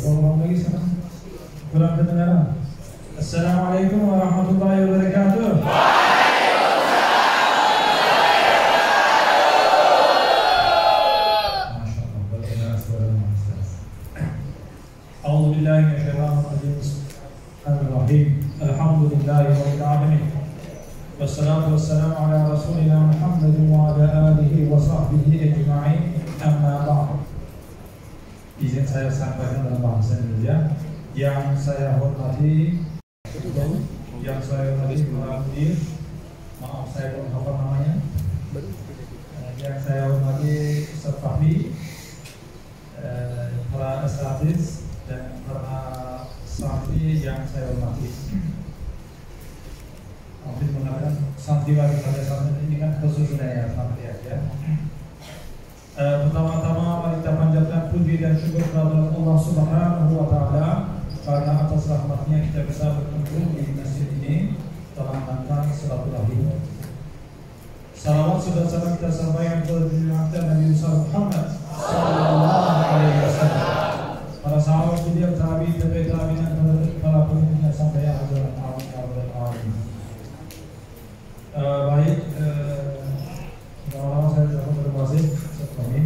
[SPEAKER 6] Ngomong lagi sana. Kurang kedengaran. Assalamualaikum warahmatullahi wabarakatuh.
[SPEAKER 7] Waalaikumsalam warahmatullahi wabarakatuh.
[SPEAKER 6] Alhamdulillahi rabbil alamin. Wassalatu wassalamu ala rasulina Muhammadin wa ala alihi wa sahbihi ajma'in. Amma ba'd. Izin saya sampaikan dalam bahasa Indonesia. Yang saya hormati para mudir, maaf saya belum hafal namanya. Yang saya hormati Ustaz Fahmi, para asatiz dan para santri yang saya hormati. Mungkin mengatakan santriwati pada saat ini kan khususnya ya santri aja. Pertama-tama mari kita panjatkan puji dan syukur kepada Allah Subhanahu wa taala karena atas rahmatnya kita bisa berkumpul di masjid ini dalam rangka silaturahim. Salawat sudah salam kita sampaikan kepada Nabi Muhammad sallallahu alaihi wasallam. Para sahabat beliau, tabi'in, tabi'in dan para pemimpin sampai akhir amin. Baik, pertama-tama saya terima kasih sebelumnya.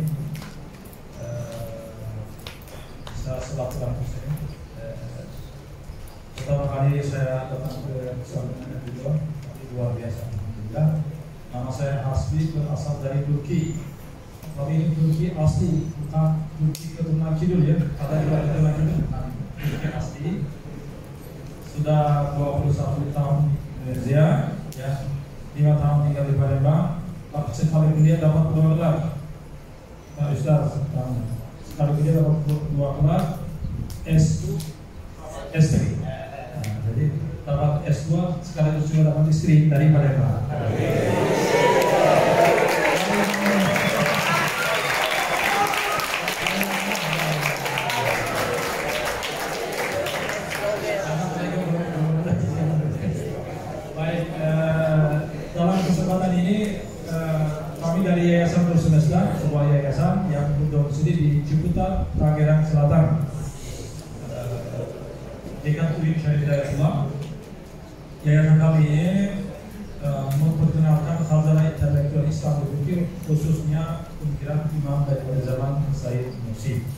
[SPEAKER 6] Saya silaturahmi saya. Pertama kali saya datang ke pesantren beliau, luar biasa. Alhamdulillah. Nama saya Hasbi, berasal dari Turki. Tapi ini Turki asli, bukan Turki keturunan kidul ya. Ada juga keturunan kidul, bukan Turki asli. Sudah 21 tahun di Indonesia, ya. 5 tahun tinggal di Palembang. Tapi sekali kuliah dapat 2 gelar. Nah, Ustaz, sekali kuliah dapat 2 gelar S2, S3. Nah, jadi dapat S2 sekaligus juga dapat istri dari Palembang. Dari Yayasan Nur Semesta, sebuah yayasan yang berdomisili di Ciputat, Tangerang Selatan. Dekat UIN Syariah Islam. Yayasan kami ini memperkenalkan khazanah intelektual Islam di Turki, khususnya pemikiran imam dari zaman Said Nursi.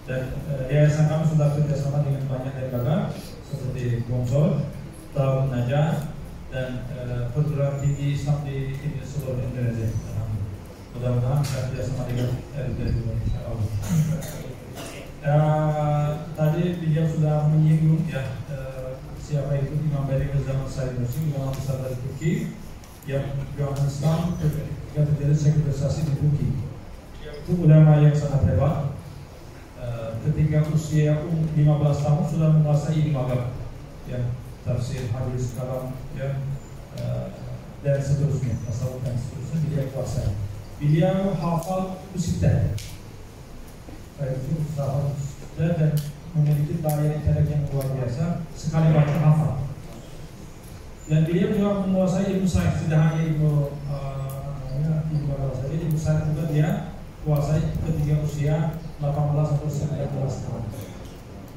[SPEAKER 6] Dan yayasan kami sudah kerjasama dengan banyak lembaga seperti Gonsol, Darul Najah, dan perguruan tinggi Islam di seluruh Indonesia. Mudah-mudahan saya kerjasama dengan RT Indonesia. Tadi beliau sudah menyinggung ya siapa itu Imam dari zaman Said Nursi, ulama besar dari Turki yang beragama Islam ketika terjadi sekularisasi di Turki. Itu ulama yang sangat hebat. Ketika usia 15 tahun sudah menguasai ilmu agama, ya, tafsir, hadis, kalam, ya, dan seterusnya, tasawuf dan seterusnya dia kuasai. Beliau hafal Usita, itu hafal Usita dan memiliki daya intelek yang luar biasa, sekali baca hafal. Dan beliau juga menguasai ilmu sains, tidak hanya ilmu saja, ilmu sains juga dia kuasai ketika usia 18 atau 19 tahun.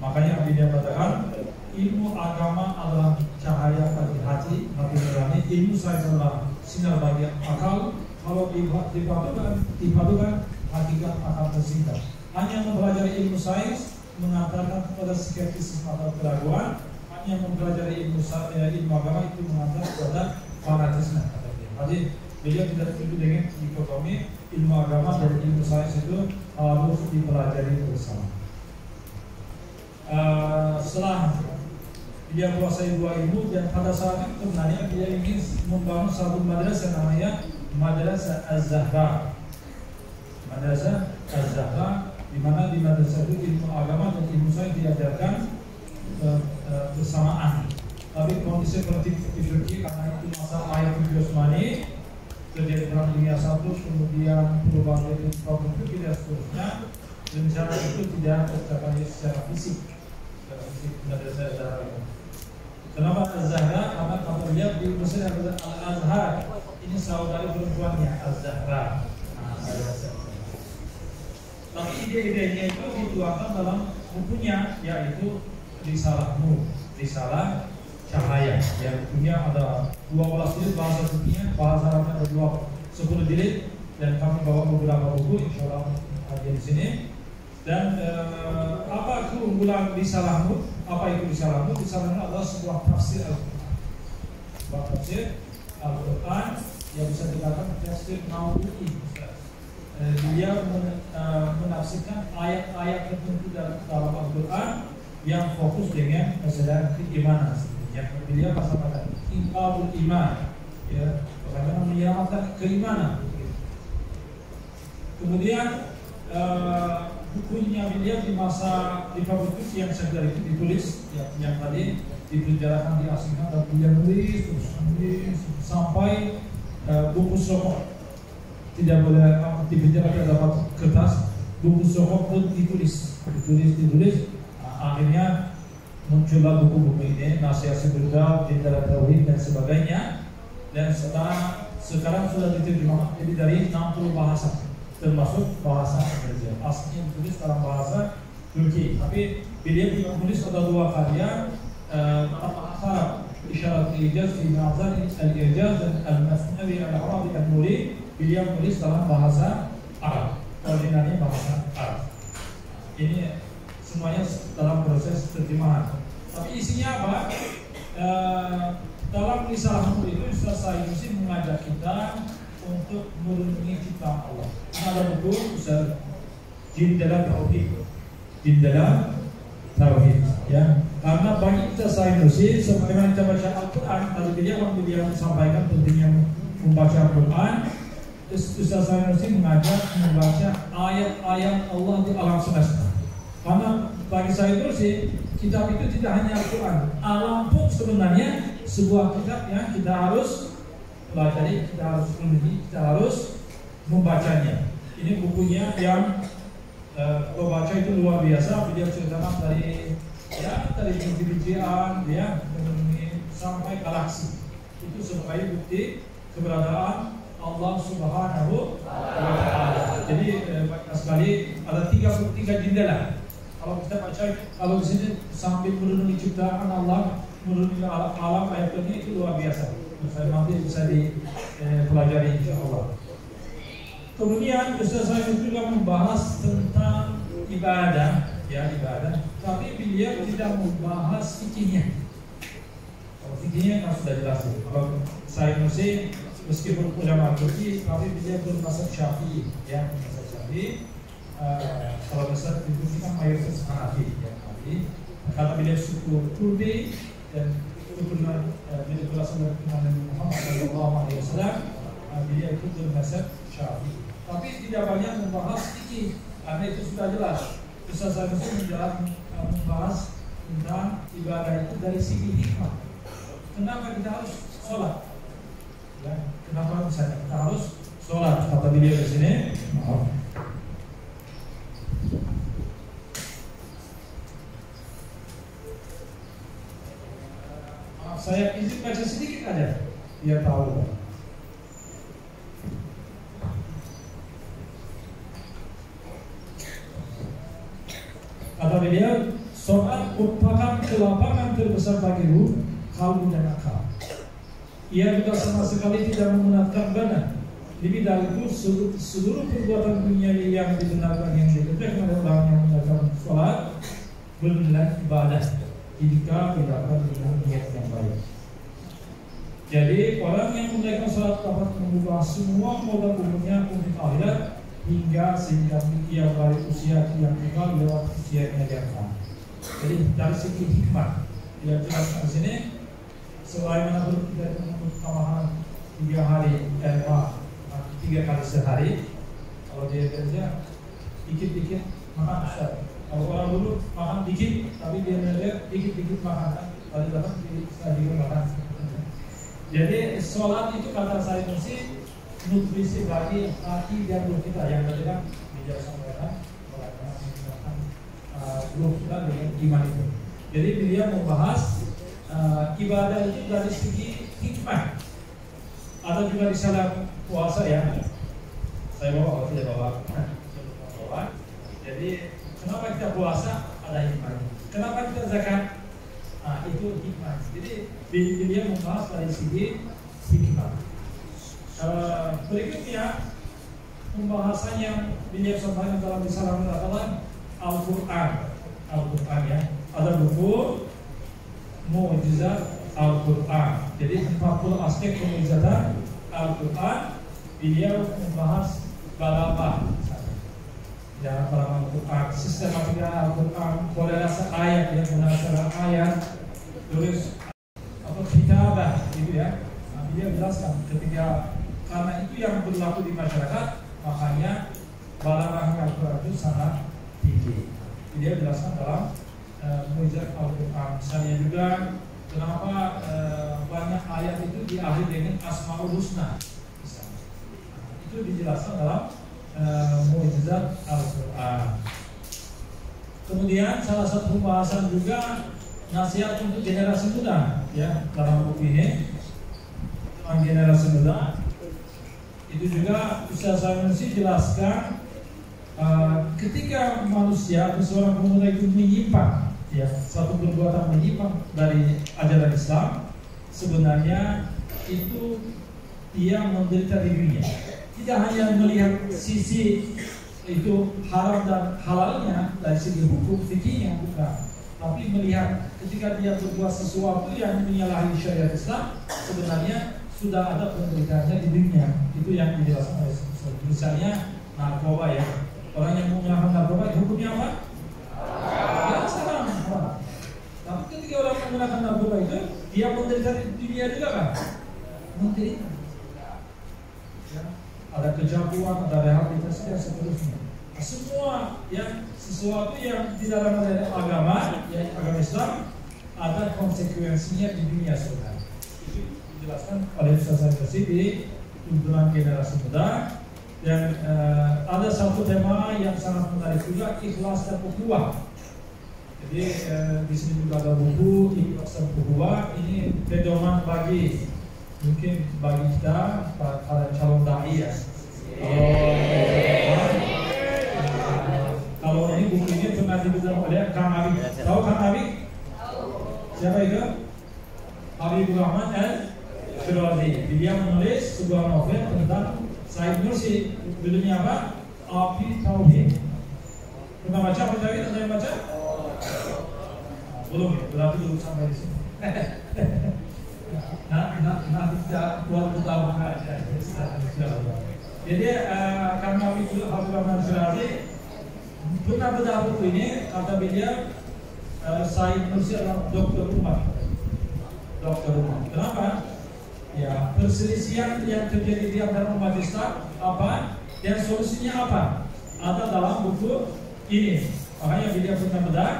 [SPEAKER 6] Makanya beliau katakan ilmu agama adalah cahaya bagi hati nurani, ilmu sains adalah sinar bagi akal. Kalau dipadukan hakikat akan tersingkap. Hanya mempelajari ilmu sains mengantarkan kepada skeptisisme atau keraguan. Hanya mempelajari ilmu agama itu mengantar kepada fanatisme. Jadi beliau tidak setuju dengan dikotomi ilmu agama dan ilmu sains itu harus dipelajari bersama. Setelah dia kuasai 2 ilmu dan pada saat itu sebenarnya dia ingin membangun satu madrasah namanya Madrasah Az-Zahra. Madrasah Az-Zahra di mana di madrasah itu ilmu agama dan ilmu sains diajarkan bersamaan. Tapi kondisi seperti di Turki karena itu masa ayat Utsmani terjadi perang dunia 1, kemudian perubahan dari problem Turki dan seterusnya. Rencana itu tidak tercapai secara fisik. Madrasah Az-Zahra itu. Kenapa Az-Zahra? Karena kata dia di Mesir adalah Al-Azhar. Ini saudari perempuannya Az-Zahra. Tapi ide-idenya itu dituangkan dalam bukunya, yaitu Risalah Nur, Risalah Cahaya. Yang bukunya ada 12 jilid bahasa Turkinya, bahasa Arabnya ada 10 jilid. Dan kami bawa beberapa buku, insya Allah ada di sini. Dan apa keunggulan risalah Hud? Apa itu risalah Hud? Risalah Hud adalah sebuah tafsir Al-Quran. Sebuah tafsir Al-Quran yang bisa dikatakan tafsir nawawi. Dia menafsirkan ayat-ayat tertentu dalam Al-Quran yang fokus dengan masalah keimanan. Yang beliau katakan inqadul iman, ya, bagaimana menyelamatkan keimanan. Kemudian bukunya beliau di masa di Fabrik yang segera itu ditulis yang tadi dipenjarakan di asingkan dan beliau nulis sampai buku sokok tidak boleh dipenjara, tidak dapat kertas, buku sokok pun ditulis. Akhirnya muncullah buku-buku ini, Nasihat Seberda, Jendela Tauhid dan sebagainya. Dan sekarang sudah diterjemahkan jadi dari 60 bahasa, termasuk bahasa Indonesia. Aslinya ditulis dalam bahasa Turki, tapi beliau menulis ada 2 karya, Arab, Isyarat Al-Ijaz fi Nazar Al-Ijaz dan Al-Masnawi Al-Arabi Al-Muri. Beliau menulis dalam bahasa Arab, originalnya bahasa Arab. Ini semuanya dalam proses terjemahan. Tapi isinya apa? Dalam risalah itu Ustaz Sayyid mengajak kita untuk merenungi ciptaan Allah. Ada buku Ustaz Jendela Tauhid, ya. Karena bagi kita Sayyid sebagaimana kita baca Al-Quran, tadi beliau sampaikan pentingnya membaca Al-Quran. Ustaz Sayyid mengajak membaca ayat-ayat Allah di alam semesta. Karena bagi saya kitab itu tidak hanya Al-Quran, alam pun sebenarnya sebuah kitab yang kita harus pelajari, kita harus meneliti, kita harus membacanya. Ini bukunya yang kalau baca itu luar biasa. Beliau ceritakan dari biji-bijian, sampai galaksi. Itu sebagai bukti keberadaan Allah Subhanahu wa Ta'ala. Jadi banyak sekali ada 33 jendela. Kalau kita baca, kalau di sini sambil merenungi ciptaan Allah, merenungi alam ayat ini, itu luar biasa. Saya nanti bisa dipelajari insya Allah. Kemudian Ustaz saya juga membahas tentang ibadah, ya ibadah. Tapi beliau tidak membahas fikihnya. Kalau fikihnya kan sudah jelas. Kalau saya meskipun ulama Turki, tapi beliau bermazhab Syafi'i, ya mazhab Syafi'i. Kalau besar itu kan mayoritas Hanafi, ya Hanafi. Karena beliau suku Kurdi dan keturunan beliau berasal dari Nabi Muhammad SAW, beliau itu bermazhab Syafi'i. Tapi tidak banyak membahas fikih, karena itu sudah jelas. Ustaz Sayyid membahas tentang ibadah itu dari segi hikmah. Kenapa kita harus sholat? Ya, kenapa misalnya kita harus sholat? Kata beliau di sini, maaf. Saya izin baca sedikit aja, biar tahu. Kata beliau, sholat merupakan kelapangan terbesar bagi ruh, kalbu dan akal. Ia juga sama sekali tidak menggunakan badan. Lebih dari itu, seluruh perbuatan dunia yang dibenarkan yang dikerjakan oleh orang yang melakukan sholat bernilai ibadah jika dilakukan dengan niat yang baik. Jadi orang yang menunaikan sholat dapat mengubah semua modal umumnya untuk akhirat sehingga ia dari usia yang tinggal lewat usia yang diangkat. Jadi dari segi hikmah yang jelaskan di sini, selain menurut kita menuntut tambahan 3 kali sehari. Kalau dia kerja dikit-dikit makan besar. Kalau orang dulu makan dikit, tapi dia mengajar dikit-dikit makan. Kalau dapat sedikit makan. Jadi sholat itu kata saya nutrisi bagi hati dan ruh kita yang tadi kan bijak sampaikan menggunakan ruh kita dengan iman itu. Jadi beliau membahas ibadah itu dari segi hikmah. Ada juga di salat puasa ya. Saya bawa, tidak bawa. Jadi kenapa kita puasa? Ada hikmah. Kenapa kita zakat? Itu hikmah. Jadi beliau membahas dari segi hikmah. Berikutnya pembahasan yang beliau sampaikan dalam risalah mengatakan Al-Quran ya. Ada buku Mu'jizat Al-Quran. Jadi 40 aspek pemujizatan Al-Quran. Beliau membahas balaghah, ya, balaghah Al-Quran, sistematika Al-Quran, korelasi ayat, ya, munasabah ayat, terus kitabah, gitu ya. Nah, dia jelaskan ketika karena itu yang berlaku di masyarakat, makanya balaghah Al-Quran itu sangat tinggi. Dia jelaskan dalam Mu'jizat Al-Quran. Misalnya juga kenapa banyak ayat itu diakhiri dengan Asmaul Husna. Itu dijelaskan dalam Mu'jizat Al-Quran. Kemudian salah satu pembahasan juga nasihat untuk generasi muda, ya, dalam buku ini tentang generasi muda. Itu juga Ustaz Sanusi jelaskan ketika manusia atau seorang pemuda itu menyimpang, ya, suatu perbuatan menyimpang dari ajaran Islam, sebenarnya itu dia menderita di dunia. Tidak hanya melihat sisi itu haram dan halalnya dari segi hukum fikihnya, bukan, tapi melihat ketika dia berbuat sesuatu yang menyalahi syariat Islam, sebenarnya sudah ada penderitaannya di dunia. Itu yang dijelaskan oleh misalnya narkoba, ya. Orang yang menggunakan narkoba hukumnya apa? Ya, sekarang. Tapi ketika orang menggunakan narkoba itu, dia menderita di dunia juga kan? Menderita. Ya, ada kejatuhan, ada rehabilitasi dan seterusnya. Nah, semua yang sesuatu yang di dalam agama, ya, agama Islam, ada konsekuensinya di dunia sebenarnya. Itu dijelaskan oleh Ustaz Sanusi di tuntunan generasi muda. Dan ada satu tema yang sangat menarik juga, ikhlas dan ukhuwah. Jadi di sini juga ada buku ikhlas dan ukhuwah. Ini pedoman bagi mungkin bagi kita para calon dai, ya. Kalau ini buku ini pernah dibilang oleh Kang Habib. Tahu Kang Habib? Siapa itu? Habibur Rahman Al-Shirazi. Dia menulis sebuah novel tentang Said Nursi, judulnya apa? Api Tauhid. Pernah baca Api Tauhid? Ada yang baca? Belum, ya? Berarti belum sampai di sini. Nanti kita buat utama aja. Jadi karena itu Habibur Rahman Al-Shirazi pernah bedah buku ini, kata beliau Said Nursi adalah dokter umat. Dokter umat. Kenapa? Ya, perselisihan yang terjadi di antara umat Islam apa dan solusinya apa? Ada dalam buku ini. Makanya dia pernah bedah,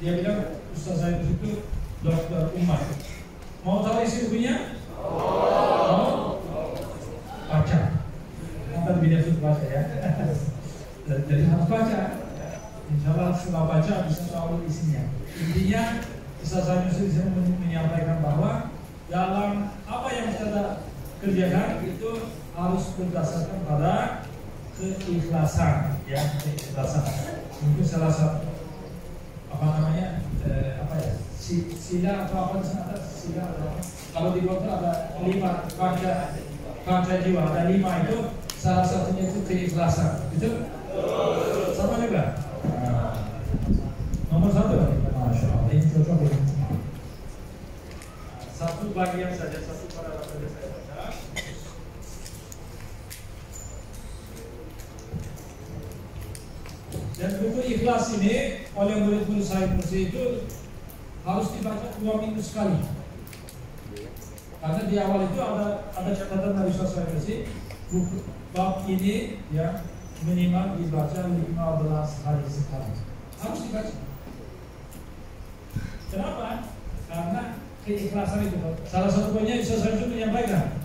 [SPEAKER 6] dia bilang Ustaz saya itu dokter umat. Mau tahu isi bukunya? Mau? Baca. Nanti dia sudah baca, ya. Jadi harus baca. Insya Allah setelah baca bisa tahu isinya. Intinya Ustaz saya bisa menyampaikan bahwa dalam apa yang kita kerjakan itu harus berdasarkan pada keikhlasan, ya, keikhlasan. Mungkin salah satu apa namanya sila atau apa di sana, sila atau kalau di kota ada 5 panca jiwa, ada 5 itu salah satunya itu keikhlasan, itu sama juga. Nomor 1, Masya Allah, ini cocok. Satu bagian saja, satu paragraf saja saya baca. Dan buku Ikhlas ini oleh murid-murid Said Nursi itu harus dibaca 2 minggu sekali. Karena di awal itu ada catatan dari Ustaz Said Nursi, buku bab ini, ya, minimal dibaca 15 hari sekali. Harus dibaca. Kenapa? Karena keikhlasan itu, salah satu poinnya Ustaz Said Nursi menyampaikan.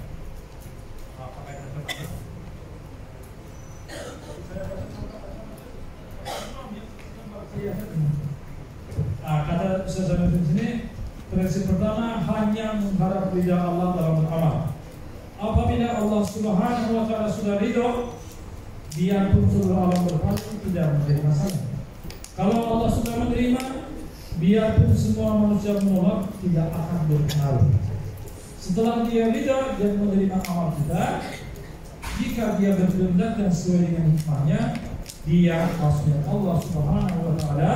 [SPEAKER 6] Kata Ustaz Said Nursi sini, prinsip pertama hanya mengharap ridha Allah dalam beramal. Apabila Allah Subhanahu wa Ta'ala sudah ridho, biarpun seluruh alam berpaling tidak menjadi masalah. Kalau Allah sudah menerima, biarpun semua manusia menolak, tidak akan berpengaruh. Setelah dia ridha dan menerima amal kita, jika dia berkehendak dan sesuai dengan hikmahnya, Dia maksudnya Allah Subhanahu wa Ta'ala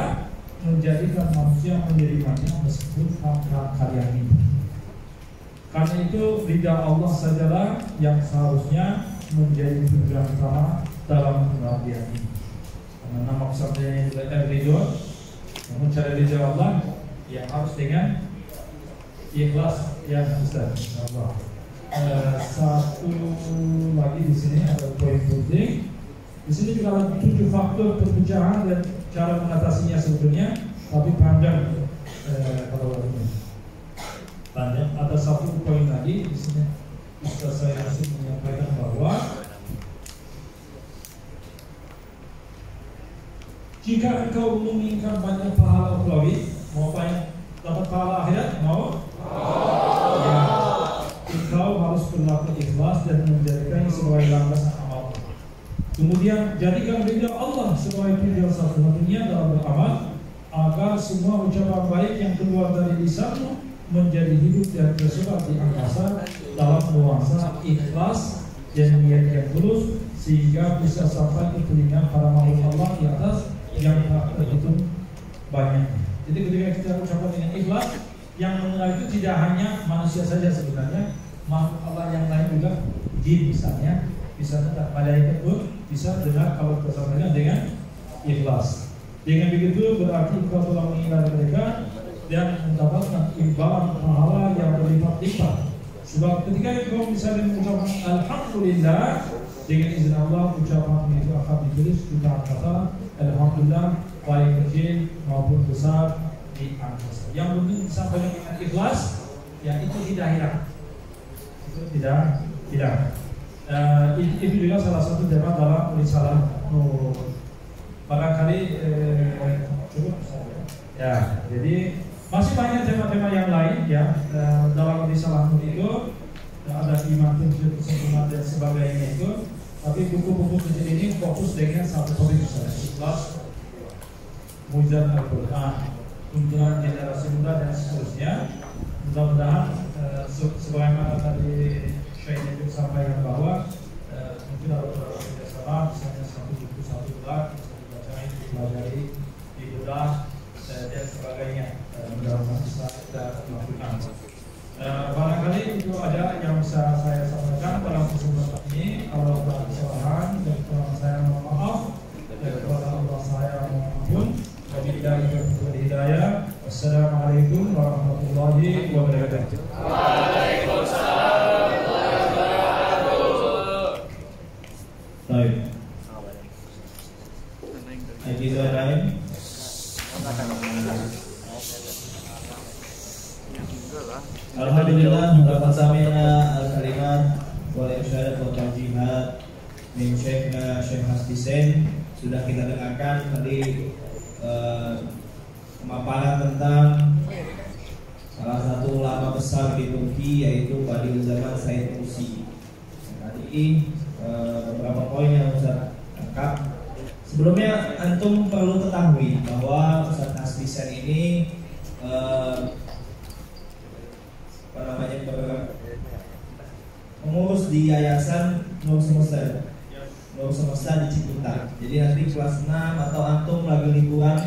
[SPEAKER 6] menjadikan manusia menerimanya meskipun hak kalian ini. Karena itu ridha Allah sajalah yang seharusnya menjadi tujuan utama dalam pengabdian ini. Karena nama pesantrennya juga ridho. Namun cara ridha Allah yang harus dengan ikhlas yang besar. Allah. Satu lagi di sini ada poin penting. Di sini juga ada 7 faktor perpecahan dan cara mengatasinya sebetulnya, tapi panjang kalau ini. Panjang. Ada satu poin lagi di sini. Ustaz saya masih menyampaikan bahwa jika engkau menginginkan banyak pahala ukhrawi, mau banyak dapat pahala akhirat, mau? Ya, engkau harus berlaku ikhlas dan menjadikannya sebagai landasan amal. Kemudian jadikan ridha Allah sebagai tujuan satu-satunya dalam beramal, agar semua ucapan baik yang keluar dari lisanmu menjadi hidup dan tersebar di angkasa dalam nuansa ikhlas dan niat yang tulus, sehingga bisa sampai ke telinga para makhluk Allah di atas yang tak terhitung banyak. Jadi ketika kita ucapkan dengan ikhlas, yang mengenal itu tidak hanya manusia saja sebenarnya, makhluk Allah yang lain juga, jin misalnya, bisa tetap malaikat pun bisa dengar kalau kita sampaikan dengan ikhlas. Dengan begitu berarti engkau telah menghindari mereka dan mendapatkan imbalan pahala yang berlipat-lipat. Sebab ketika engkau misalnya mengucapkan Alhamdulillah, dengan izin Allah ucapan itu akan ditulis jutaan kata Alhamdulillah, baik kecil maupun besar di angkasa. Yang penting disampaikan dengan ikhlas, ya itu tidak hilang. Itu tidak hilang. Itu juga salah satu tema dalam risalah Nur. Barangkali cukup ya. Jadi masih banyak tema-tema yang lain ya dalam risalah Nur itu, ada iman, prinsip, kesempurnaan dan sebagainya itu. Tapi buku-buku kecil ini fokus dengan satu topik misalnya ikhlas, mujizat Al-Quran, tuntunan generasi muda dan seterusnya. Mudah-mudahan sebagaimana tadi Syekh juga sampaikan bahwa mungkin ada beberapa kerjasama, misalnya satu buku satu bulan bisa dibacain, dipelajari, dibedah dan sebagainya. Mudah-mudahan bisa kita lakukan. Barangkali itu ada yang bisa saya sampaikan dalam kesempatan ini. Kalau ada kesalahan dan kurang saya mohon maaf, dan kepada Allah saya mohon ampun. Wabillahi hidayah. Wassalamualaikum warahmatullahi wabarakatuh.
[SPEAKER 7] Waalaikumsalam warahmatullahi wabarakatuh.
[SPEAKER 5] Baik. Lagi soal lain? Alhamdulillah dapat sami'na al-kalimat wal irsyadat wa tawjihat min Syekhna Syekh Hasbisen. Sudah kita dengarkan tadi pemaparan tentang salah satu ulama besar di Turki, yaitu Badiul Zaman Said Nursi. Tadi beberapa poin yang Ustaz tangkap. Sebelumnya antum perlu ketahui bahwa Ustaz Hasbisen ini mengurus di Yayasan Nur Semesta di Ciputat. Jadi nanti kelas 6 atau antum lagi liburan,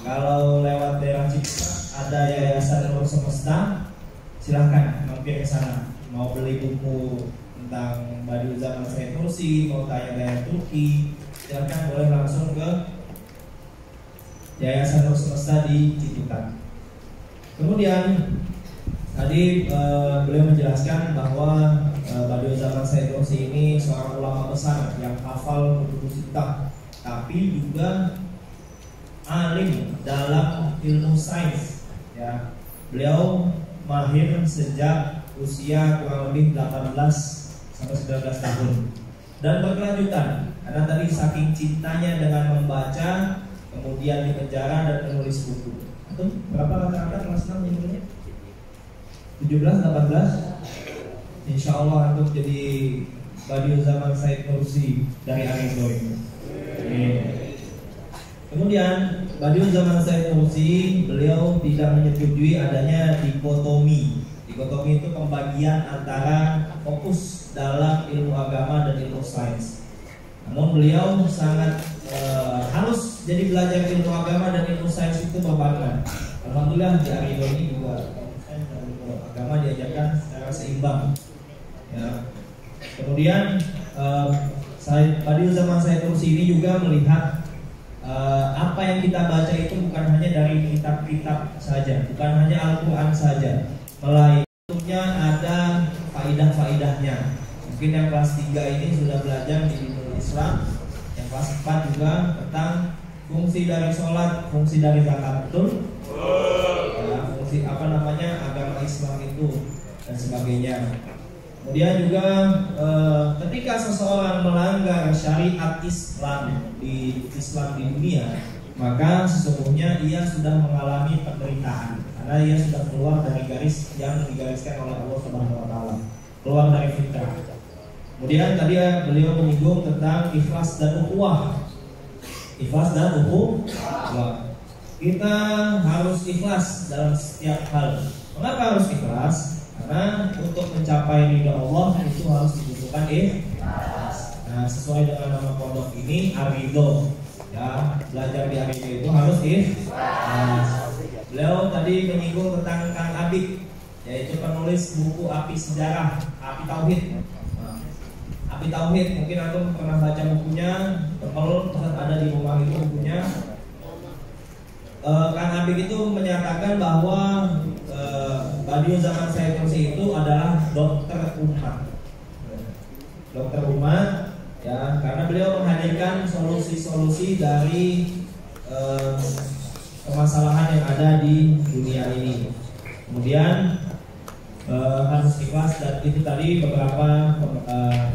[SPEAKER 5] kalau lewat daerah Ciputat ada Yayasan Nur Semesta, silahkan mampir ke sana. Mau beli buku tentang Badiul Zaman Said Nursi, mau tanya-tanya Turki, silahkan boleh langsung ke Yayasan Nur Semesta di Ciputat. Kemudian tadi beliau menjelaskan bahwa Badiul Zaman Said Nursi ini seorang ulama besar yang hafal kutub sittah, tapi juga alim dalam ilmu sains. Ya, beliau mahir sejak usia kurang lebih 18 sampai 19 tahun dan berkelanjutan. Karena tadi saking cintanya dengan membaca, kemudian di penjara dan menulis buku. Itu berapa rata-rata kelas 6 ilmunya? 17, 18. Insya Allah untuk jadi Badiul Zaman Said Nursi dari Arindo ini. Kemudian Badiul Zaman Said Nursi, beliau tidak menyetujui adanya dikotomi. Dikotomi itu pembagian antara fokus dalam ilmu agama dan ilmu sains. Namun beliau sangat harus jadi belajar ilmu agama dan ilmu sains itu berbarengan. Alhamdulillah di Arido ini juga sains dan ilmu agama diajarkan secara seimbang. Ya. Kemudian pada zaman saya terus ini juga melihat apa yang kita baca itu bukan hanya dari kitab-kitab saja, bukan hanya Al-Quran saja, melainkan ada faidah-faidahnya. Mungkin yang kelas 3 ini sudah belajar di ilmu Islam, yang kelas 4 juga tentang fungsi dari sholat, fungsi dari zakat, betul? Ya, fungsi agama Islam itu dan sebagainya. Kemudian juga ketika seseorang melanggar syariat Islam di dunia, maka sesungguhnya ia sudah mengalami penderitaan karena ia sudah keluar dari garis yang digariskan oleh Allah Subhanahu wa taala, keluar dari fitrah. Kemudian tadi beliau menyinggung tentang ikhlas dan ukhuwah. Ikhlas dan ukhuwah. Kita harus ikhlas dalam setiap hal. Mengapa harus ikhlas? Karena untuk mencapai ridha Allah itu harus dibutuhkan ikhlas. Nah, sesuai dengan nama pondok ini Arido, ya, belajar di Arido itu harus ikhlas. Beliau tadi menyinggung tentang Kang Abik, yaitu penulis buku Api Sejarah, Api Tauhid. Nah, Api Tauhid, mungkin antum pernah baca bukunya, kalau ada di rumah itu bukunya. Kang Abik itu menyatakan bahwa Badiou zaman saya kursi itu adalah dokter umat. Dokter umat, ya, karena beliau menghadirkan solusi-solusi dari permasalahan yang ada di dunia ini. Kemudian harus ikhlas, dan itu tadi beberapa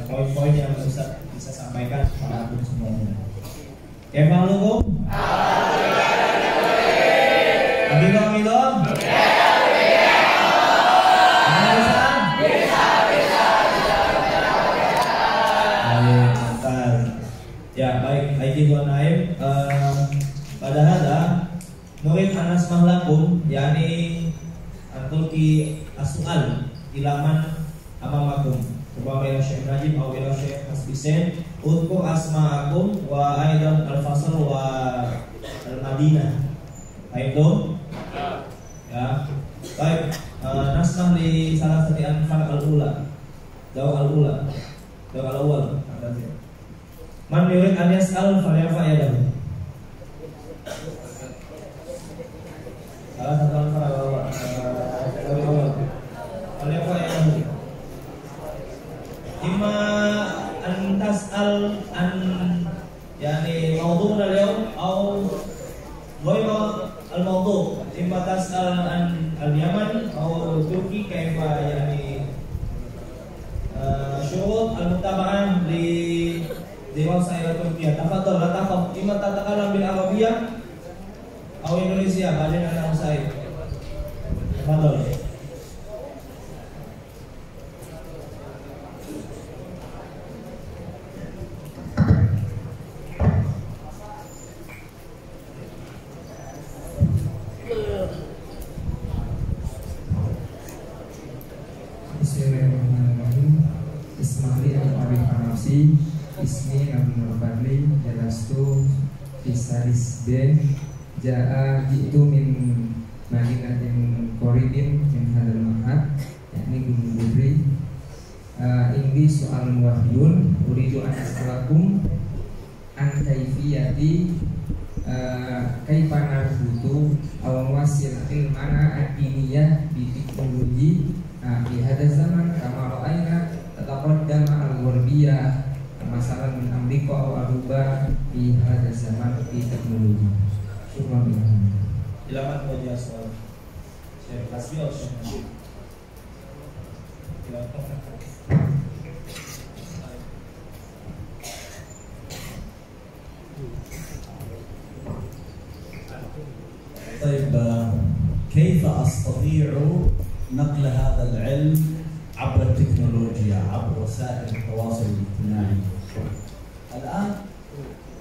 [SPEAKER 5] poin-poin yang bisa sampaikan kepada antum semuanya. Kefalukum? Amin. Ya, baik, Aidin wa Naim. Pada hada Nurid Anas Mahlakum, yakni Antulki As-Su'al Ilaman Amamakum, Coba ila Syekh Najib atau ila Syekh Hasbisen, Udkur asma'akum wa aidan al-fasl wa al-Madinah. Baik dong? Ya. Baik, nasmah li salah satu anfar al-ula. Daw al-ula. Daw al-awwal. Man yurid an yas'al falyarfa yadahu. Salah satu anfar al-awwal. Falyarfa yadahu. Imma an tas'al an yani mawdu'na al-yawm aw ghayra al-mawdu'. Imma tas'al an al-Yaman aw Turki kaifa yani syurut al-mutaba'ah di wasail Turkiya. Tafadhal la taqaf. Imma tatakalam bil Arabiyyah aw Indonesia. Badin ana Usaid. Tafadhal.
[SPEAKER 1] Bismillahirrahmanirrahim. Ismaili al-Arif al-Nafsi, Ismi Abdul Fadli, Jalastu Fisaris B, Ja'a Jitu min Madinatin Qoribin min hadal mahad, yakni Gunung Budri. Ini soal wahyun, uridu an as'alakum an kaifiyati kaifa narbutu aw wasil ilmana ad-diniyah bi teknologi di hadal zaman kama ra'ayna tataqaddama al-gharbiyah masalah min Amerika atau Aruba di hadal zaman di teknologi. Syukran.
[SPEAKER 5] Silakan baca soal. Syekh Hasbi atau Syekh Najib.
[SPEAKER 3] طيب كيف أستطيع نقل هذا العلم عبر التكنولوجيا عبر وسائل التواصل الاجتماعي؟ الآن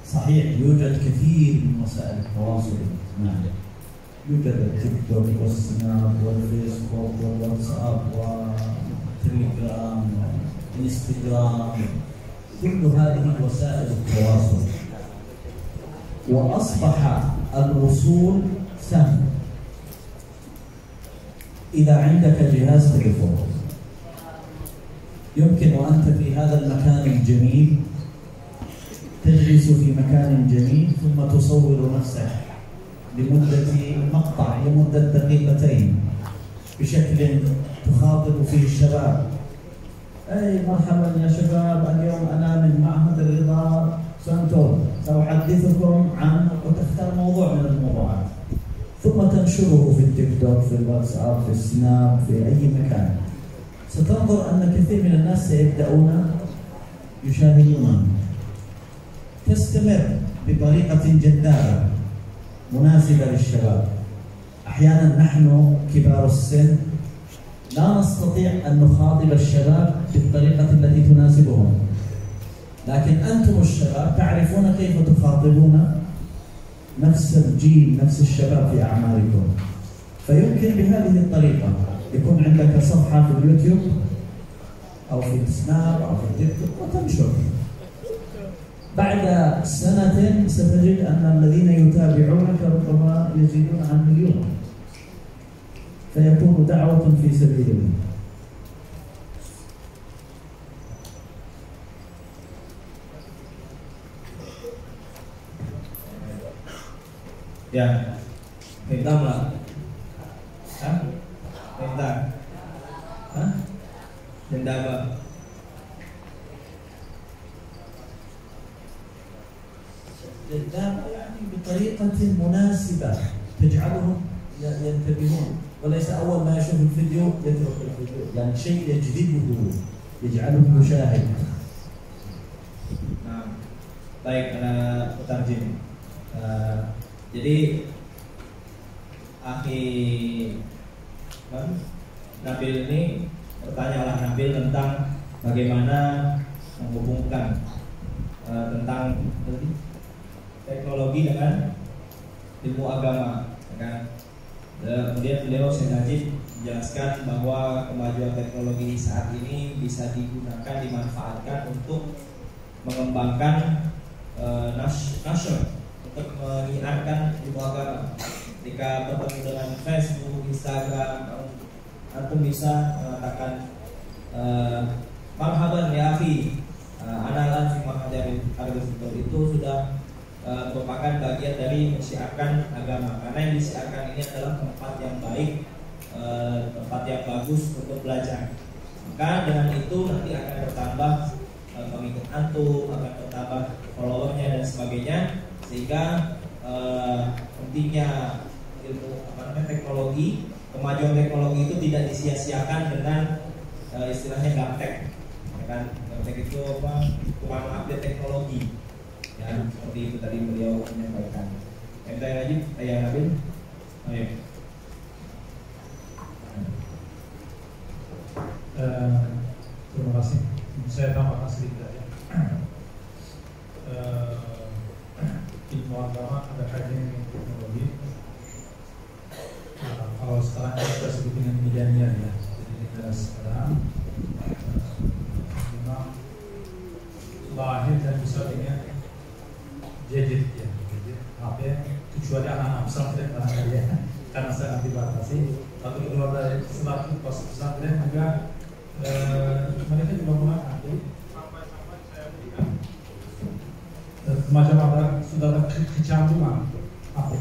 [SPEAKER 3] صحيح يوجد كثير من وسائل التواصل الاجتماعي، يوجد التيك توك والسناب والفيسبوك والواتساب والتليجرام والانستغرام كل هذه وسائل التواصل، وأصبح الوصول سهل. إذا عندك جهاز تليفون يمكن وأنت في هذا المكان الجميل تجلس في مكان جميل ثم تصور نفسك لمدة مقطع لمدة دقيقتين بشكل تخاطب فيه الشباب. أي مرحبا يا شباب، اليوم أنا من معهد الرضا سنتون سأحدثكم عن، وتختار موضوع من الموضوعات ثم تنشره في التيك توك، في الواتساب، في السناب، في أي مكان. ستنظر أن كثير من الناس سيبدأون يشاهدون. تستمر بطريقة جذابة مناسبة للشباب. أحيانا نحن كبار السن لا نستطيع أن نخاطب الشباب بالطريقة التي تناسبهم، لكن أنتم الشباب تعرفون كيف تخاطبون نفس الجيل، نفس الشباب في أعماركم. فيمكن بهذه الطريقة يكون عندك صفحة في اليوتيوب أو في السناب أو في التيك توك وتنشر. بعد سنة ستجد أن الذين يتابعونك ربما يزيدون عن 1,000,000، فيكون دعوة في سبيل الله.
[SPEAKER 5] Ya, perintah nggak? Hah? Perintah? Hah? Perintah apa?
[SPEAKER 3] جذابة يعني بطريقة مناسبة تجعلهم ينتبهون، وليس أول ما يشوف الفيديو يترك الفيديو، يعني شيء يجذبه يجعله يشاهد.
[SPEAKER 5] Nah, baik, petarjim. Jadi akhi Nabil ini bertanyalah Nabil tentang bagaimana menghubungkan tentang teknologi dengan ilmu agama, kan? Kemudian beliau Syekh Najib menjelaskan bahwa kemajuan teknologi saat ini bisa digunakan, dimanfaatkan untuk mengembangkan nasr, untuk menyiarkan ilmu agama. Ketika bertemu dengan Facebook, Instagram, antum bisa mengatakan marhaban ya akhi, analan fi mahadil itu sudah merupakan bagian dari mensiarkan agama, karena yang disiarkan ini adalah tempat yang baik, tempat yang bagus untuk belajar. Maka dengan itu nanti akan bertambah pengikut antum, akan bertambah followernya dan sebagainya, sehingga pentingnya ilmu teknologi, kemajuan teknologi itu tidak disia-siakan dengan istilahnya gaptek, ya kan? Gaptek itu apa? Kurang update teknologi. Ya, seperti itu tadi beliau menyampaikan. Yang tanya lagi, Ayah Nabil. Ayo.
[SPEAKER 6] Terima kasih. Saya tambahkan sedikit ya. Ilmu agama ada kaitannya dengan teknologi. Kalau sekarang kita sebut dengan milenial ya, jadi generasi sekarang memang lahir dan bisa dengan gadget ya, gadget, HP, kecuali anak-anak pesantren barangkali ya, karena sangat dibatasi. Lalu keluar dari setelah pas pesantren juga mereka juga menggunakan semacam ada sudah ada kecanduan HP.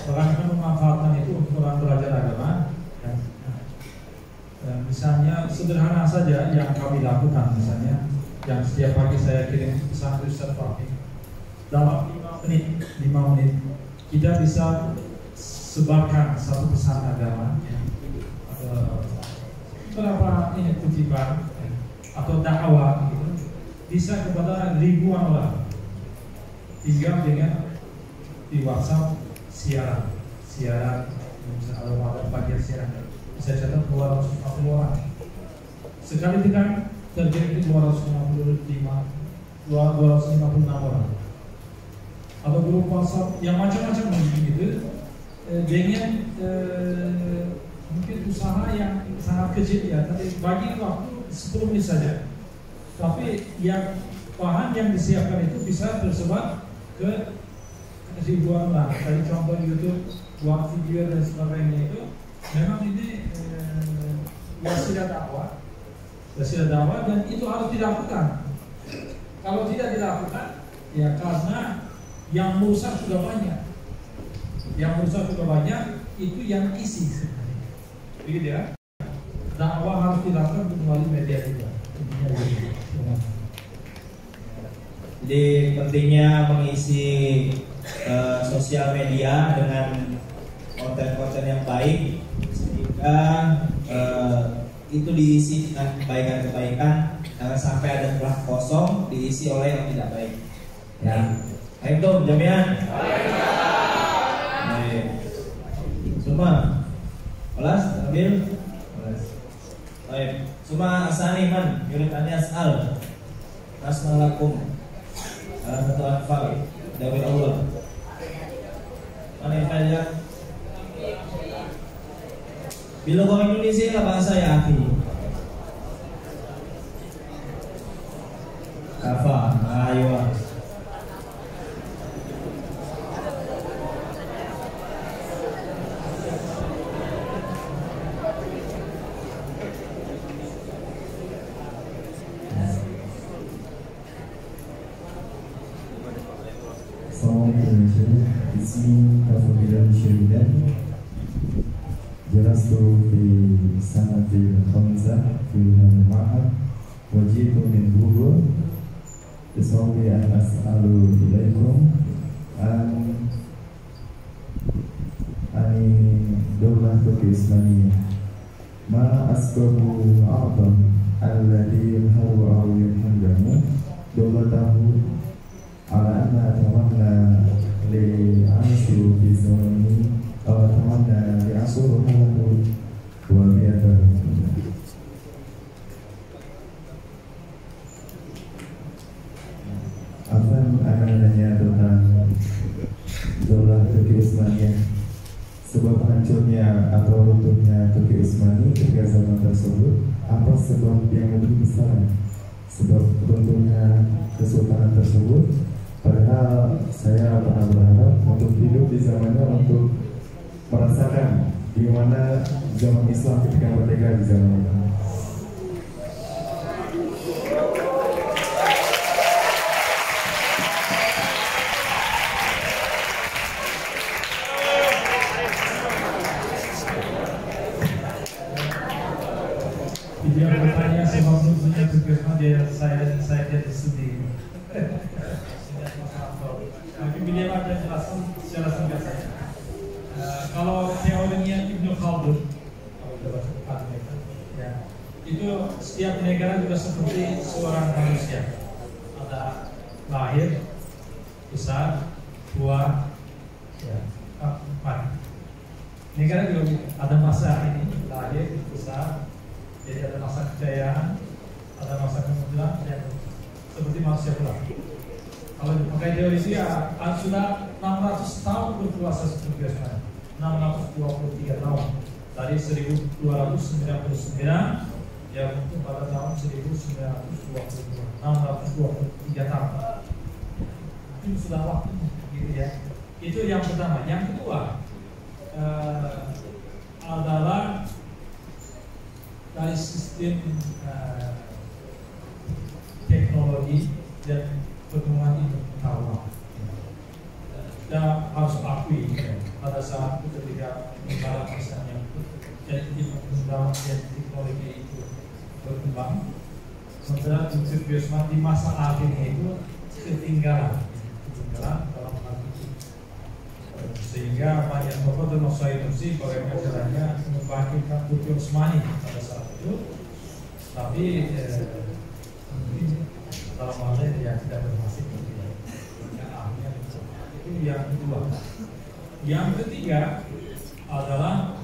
[SPEAKER 6] Orang kan memanfaatkan itu untuk orang belajar agama. Misalnya sederhana saja yang kami lakukan, misalnya yang setiap pagi saya kirim pesan ke Ustaz Fakih, dalam 5 menit kita bisa sebarkan satu pesan agama ya. Berapa ini kutipan ya, atau dakwah gitu, bisa kepada ribuan orang. Tinggal dengan di WhatsApp siaran misalnya ada bagian siaran bisa catat 250 orang sekali tekan terjadi 256 orang, atau grup WhatsApp yang macam-macam begitu dengan mungkin usaha yang sangat kecil ya, tapi bagi waktu 10 menit saja Tapi yang bahan yang disiapkan itu bisa tersebar ke ribuan orang. Tadi contoh YouTube, buat video dan sebagainya itu memang ini wasilah dakwah, dan itu harus dilakukan. Kalau tidak dilakukan, ya karena yang merusak sudah banyak. Itu yang isi sebenarnya. Begitu ya. Dakwah harus dilakukan melalui media juga.
[SPEAKER 5] Jadi pentingnya mengisi sosial media dengan konten-konten yang baik sehingga itu diisi dengan kebaikan-kebaikan, jangan sampai ada telah kosong diisi oleh yang tidak baik. Ya, baik dong jamian. Baik. Semua, kelas ambil. Baik. Semua asani man, yurid as'al. Asmalakum. Salah satu anfal dari Allah. Mana yang kaya? Bila kau Indonesia lah bahasa ya akhi. Kafa, ayo.
[SPEAKER 4] Ismi Tafadil Syiridan Jalastu fi sanatil khamsah fi al-ma'had wajitu min Google Bisawbi an as'alu ilaikum ani Daulah Turki Islamiyah ma asbabu a'zam alladhi hawa yamhandamu dawlatahu ala anna tamanna لعاشر في زمنه أو أتمنى لعصره وبيده. Afan akan nanya tentang Daulah Turki Utsmaniyah, sebab hancurnya atau runtuhnya Turki Utsmani ketika zaman tersebut. Apa sebab yang lebih besar sebab runtuhnya kesultanan tersebut? Padahal saya pernah berharap untuk hidup di zamannya, untuk merasakan gimana zaman Islam ketika merdeka di zaman itu.
[SPEAKER 6] Dia bertanya sebab tentunya tugasnya dia saya jadi sedih. Mungkin beliau ada jelasan secara singkat saja. Kalau teorinya Ibnu Khaldun, ya, itu setiap negara juga seperti seorang manusia. Ada lahir, besar, tua, ya, mati. Negara juga ada masa ini lahir, besar, jadi ada masa kejayaan, ada masa kemunduran, ya, seperti manusia pula. Kalau pakai teori itu ya sudah 600 tahun berkuasa seperti Utsmani, 623 tahun dari 1299 ya mungkin pada tahun 1922, 623 tahun. Itu sudah waktunya, gitu ya. Itu yang pertama. Yang kedua adalah dari sistem teknologi dan perkembangan itu pengetahuan. Kita harus akui pada saat itu ketika mengalami misalnya jadi perkembangan dan teknologi itu berkembang, sementara Turki Utsmani di masa akhirnya itu ketinggalan dalam hal itu, sehingga banyak tokoh dan masyarakat Turki bagaimana caranya membangkitkan Turki Utsmani pada saat itu, tapi dalam hal ini dia tidak berhasil. Itu yang kedua. Yang ketiga adalah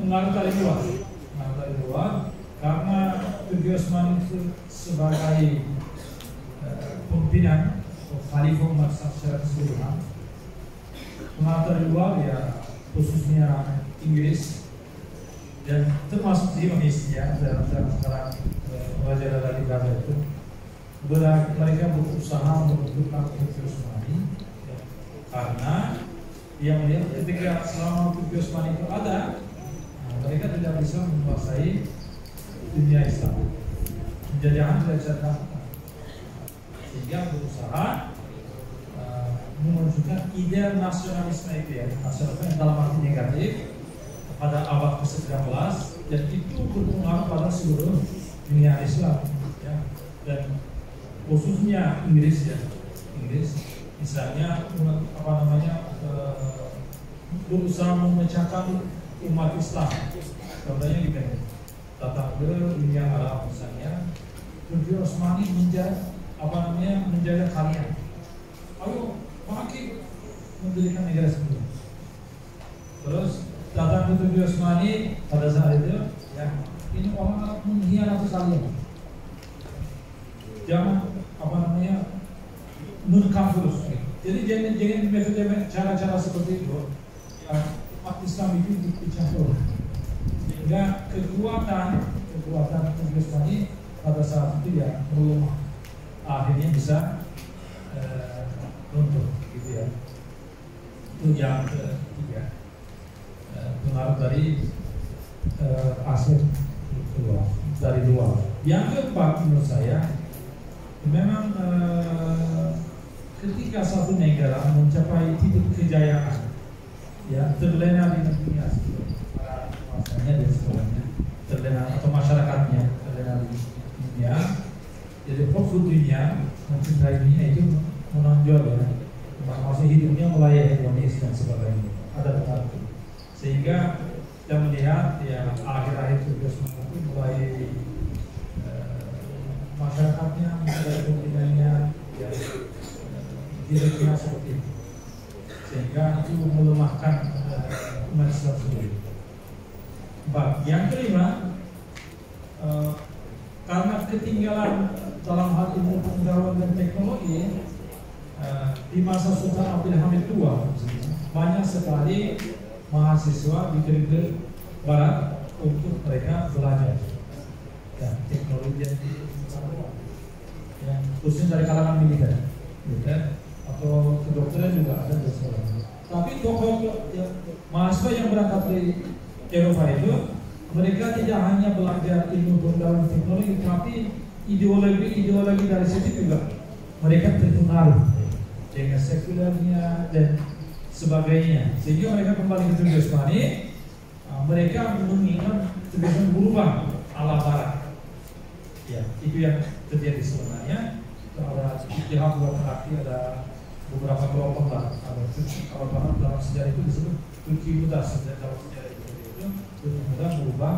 [SPEAKER 6] pengaruh dari luar. Pengaruh dari luar karena Turki Utsmani itu sebagai pimpinan Khalifah umat secara keseluruhan. Pengaruh dari luar ya khususnya Inggris dan termasuk di Indonesia dalam sekarang Raja dari Belanda mereka berusaha menentukan Turki Utsmani ya, karena dia melihat ketika selama Turki Utsmani itu ada, mereka tidak bisa menguasai dunia Islam, penjajahan tidak bisa dilakukan, sehingga berusaha menunjukkan ide nasionalisme itu ya, nasionalisme yang dalam arti negatif pada abad ke-19, dan itu berpengaruh pada seluruh dunia Islam ya, dan khususnya Inggris ya, misalnya berusaha memecahkan umat Islam. Contohnya gitu, datang ke dunia Arab misalnya, Turki Utsmani menjaga kalian, ayo pakai mendirikan negara sendiri. Terus datang ke Turki Utsmani pada saat itu, ya ini orang Arab mengkhianati kalian, jangan menkafir. Jadi jangan metode cara-cara seperti itu. Umat Islam itu dicampur, sehingga kekuatan Turki Utsmani pada saat itu ya melemah, akhirnya bisa runtuh gitu ya. Itu yang ketiga, pengaruh dari aspek dari luar. Yang keempat menurut saya, memang ketika satu negara mencapai titik kejayaan, ya terlena di dunia, maksudnya dan sebagainya, terlena atau masyarakatnya terlena di dunia, jadi fokus dunia, mencintai dunia itu menonjol ya, maksudnya hidupnya melayani Indonesia dan sebagainya, ada betul. Sehingga kita melihat ya akhir-akhir itu mulai masyarakatnya, mulai pemerintahnya ya hidupnya seperti itu, sehingga itu melemahkan umat Islam sendiri. Yang kelima, karena ketinggalan dalam hal ilmu pengetahuan dan teknologi di masa Sultan Abdul Hamid II, banyak sekali mahasiswa di negeri Barat untuk mereka belajar ya, teknologi yang khususnya dari kalangan militer, ya, atau kedokteran juga ada dan sebagainya. Tapi tokoh ya, mahasiswa yang berangkat dari Eropa itu, mereka tidak hanya belajar ilmu pengetahuan teknologi, tapi ideologi dari situ juga mereka terpengaruh dengan sekulernya dan sebagainya, sehingga mereka kembali ke Turki Utsmani. Mereka mengingat kebiasaan berubah ala Barat. Ya, itu yang terjadi sebenarnya. Ada pihak berarti ada beberapa kelompok lah. Kalau dalam sejarah itu disebut Turki Muda. Dalam sejarah itu Turki Muda berubah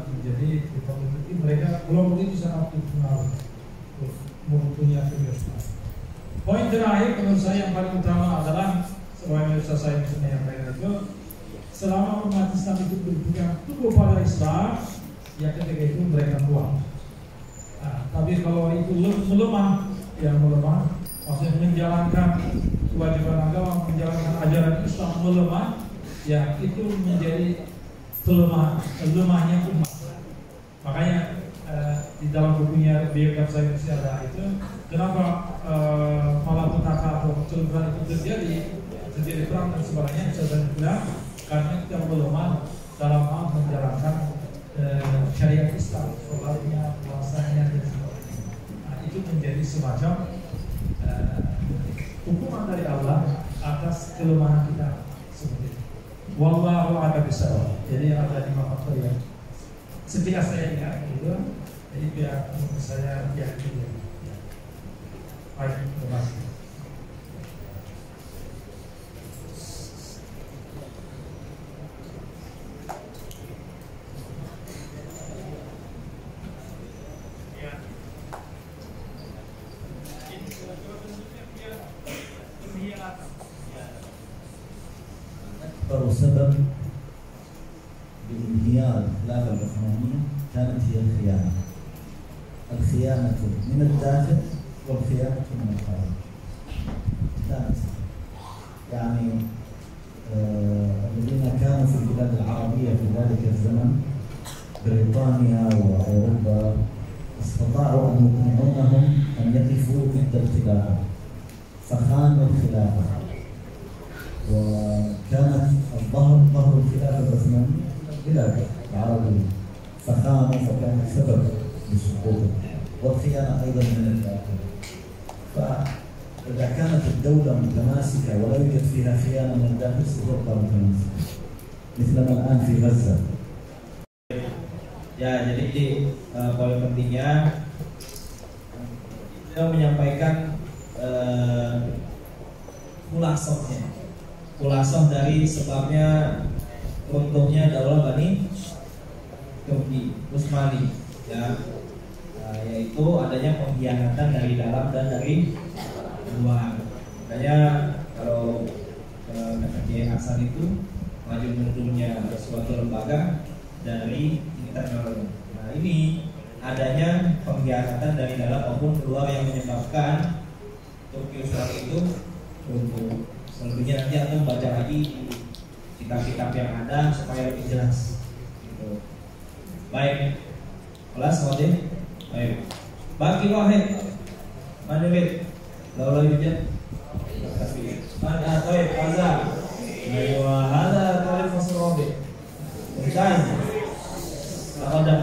[SPEAKER 6] menjadi Republik Turki. Mereka kelompok itu sangat berpengaruh mempunyai Turki Utsmani. Poin terakhir menurut saya yang paling utama adalah, sebagaimana Ustaz saya menyampaikan itu, selama umat Islam itu berpegang teguh pada Islam, ya ketika itu mereka kuat. Tapi kalau itu melemah, maksudnya menjalankan kewajiban agama, menjalankan ajaran Islam melemah, ya itu menjadi lemahnya umat. Makanya di dalam bukunya biografi saya ada itu, kenapa malapetaka atau kecelakaan itu terjadi perang dan sebagainya, saya bilang karena kita melemah dalam hal menjalankan syariat Islam, sholatnya, puasanya dan sebagainya. Itu menjadi semacam hukuman dari Allah atas kelemahan kita seperti itu. Wallahu a'lam bishawab. Jadi ada 5 faktor yang setiap saya ingat gitu. Jadi biar saya yakin. Baik, terima kasih.
[SPEAKER 3] أكبر سبب بانهيار الخلافة العثمانية كانت هي الخيانة. الخيانة من الداخل والخيانة من الخارج. كانت يعني الذين كانوا في البلاد العربية في ذلك الزمن بريطانيا وأوروبا استطاعوا أن يقنعونهم ضد الخلافة فخانوا الخلافة، وكانت ظهر الخلافة العثمانية البلاد العربية، فخانوا فكانت سبب لسقوطها، والخيانة أيضا من الداخل. فإذا كانت الدولة متماسكة ولا يوجد فيها خيانة من الداخل ستبقى متماسكة، مثلما الآن في غزة.
[SPEAKER 5] Ya, jadi poin pentingnya beliau menyampaikan khulasoh dari sebabnya runtuhnya Daulah Bani Turki Utsmani, ya, yaitu adanya pengkhianatan dari dalam dan dari luar. Makanya kalau kata Kiai Hasan itu maju mundurnya suatu lembaga dari internal. Nah, ini adanya pengkhianatan dari dalam maupun keluar yang menyebabkan Turki Utsmani itu runtuh. Selebihnya nanti akan baca lagi kitab-kitab yang ada supaya lebih jelas. Gitu. Baik, kelas wajib. Baik. Bagi wahid, mana wid? Lalu yujad. Mana toib kaza? Ayo, ada toib fasrobi. Mungkin. Ada.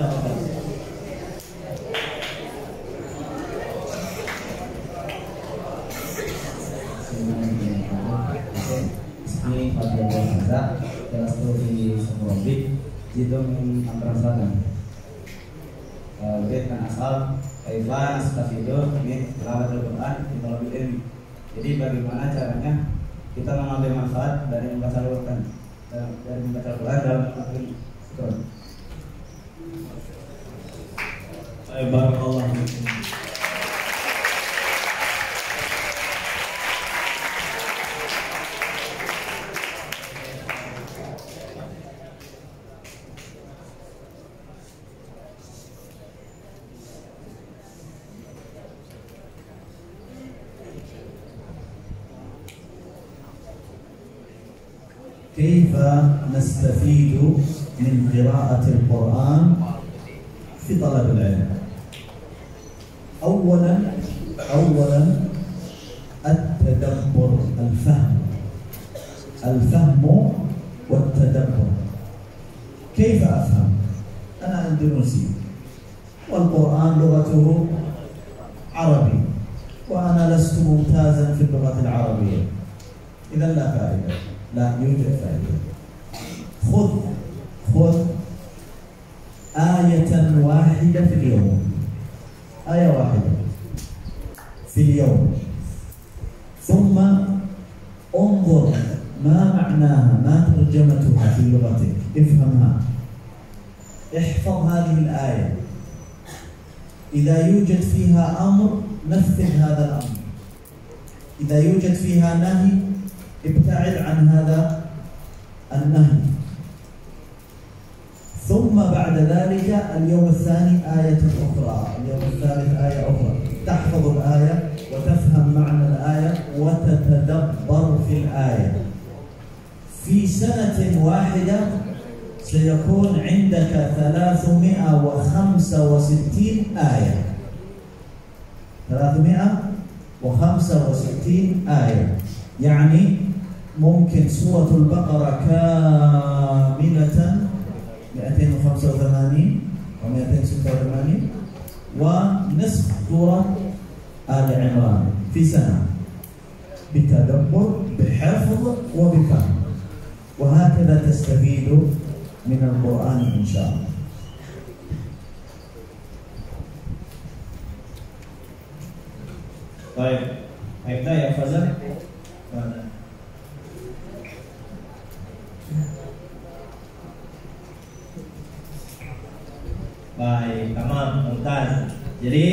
[SPEAKER 3] Ini pada bahasa kelas di Semrobi Jidong Antara Selatan. Bed dan asal Kaifan Astafidur ini tilawat Al-Quran di Talabil Ilmi. Jadi bagaimana caranya kita mengambil manfaat dari membaca Al-Quran dalam mengambil Quran.
[SPEAKER 5] Barakallahu fiikum.
[SPEAKER 3] كيف نستفيد من قراءة القرآن في طلب العلم؟ أولا التدبر، الفهم والتدبر. كيف أفهم؟ أنا أندونيسي والقرآن لغته عربي وأنا لست ممتازا في اللغة العربية، إذا لا فائدة، لا يوجد فائدة. خذ آية واحدة في اليوم، آية واحدة في اليوم، ثم انظر ما معناها، ما ترجمتها في لغتك، افهمها، احفظ هذه الآية. إذا يوجد فيها أمر نفذ هذا الأمر، إذا يوجد فيها نهي ابتعد عن هذا النهي. ثم بعد ذلك اليوم الثاني آية أخرى، اليوم الثالث آية أخرى، تحفظ الآية وتفهم معنى الآية وتتدبر في الآية. في سنة واحدة سيكون عندك 365 آية، 365 آية، يعني ممكن سورة البقرة كاملة 285 و 286 ونصف سورة آل عمران في سنة، بتدبر بحفظ وبفهم، وهكذا تستفيد من القرآن إن شاء الله.
[SPEAKER 5] Baik, Aida ya Fazal. Baik, tamam, mumtaz. Jadi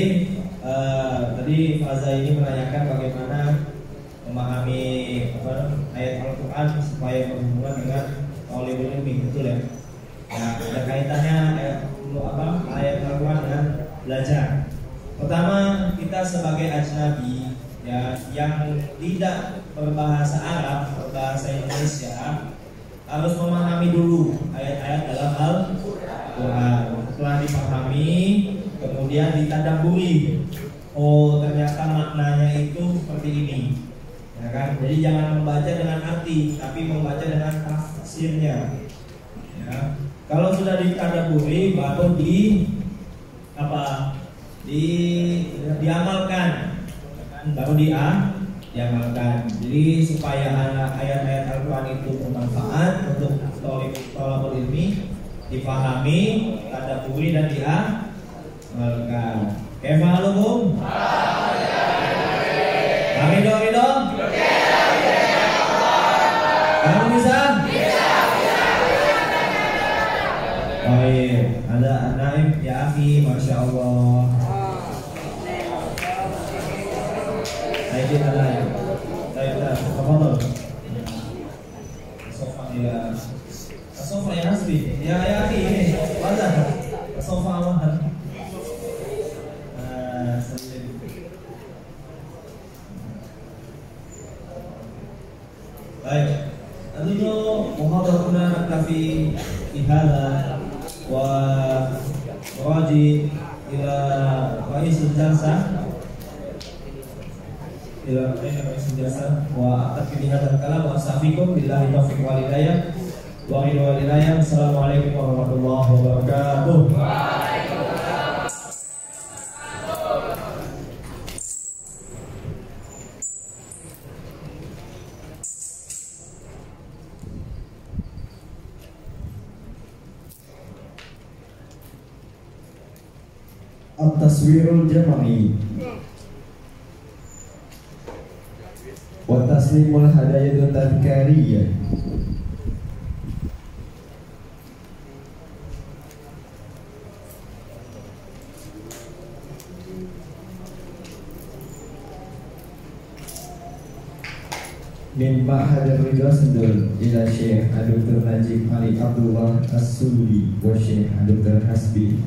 [SPEAKER 5] tadi Faza ini menanyakan bagaimana memahami ayat Al-Quran supaya berhubungan dengan talibul ilmi, betul ya? Nah, ada kaitannya ayat Al-Quran dengan belajar. Pertama, kita sebagai ajnabi ya yang tidak berbahasa Arab, berbahasa Indonesia, harus memahami dulu ayat-ayat dalam Al-Quran. Setelah dipahami, kemudian ditadabburi. oh ternyata maknanya itu seperti ini, ya kan? Jadi jangan membaca dengan arti, tapi membaca dengan tafsirnya. Ya. Kalau sudah ditadaburi baru diamalkan, baru diamalkan. Jadi supaya ayat-ayat Al-Quran itu bermanfaat untuk thalabul ilmi, dipahami, tadaburi dan diamalkan. Kaifalukum? Amin. Kamu bisa? Baik, ada Naim ya akhi, masya Allah. Baik, tafadhol. Sofa ya Hasbi. Ya akhi ini. Wadah. Sofa aman. Baik. Tentu muhadarahuna naktafi fi hadha wa raji ila ra'isul jalsah wa akhir hadal kalam wa astaghfirukum billahi taufiq wal hidayah wa ridwan wal hidayah. Assalamualaikum warahmatullahi wabarakatuh.
[SPEAKER 4] At-taswirul jama'i wa taslimul hadayatut tadhkariyah. Min Ma'had Ridha Sendul ila Syekh Dr. Najib Ali Abdullah As-Suli wa Syekh Dr. Hasbi.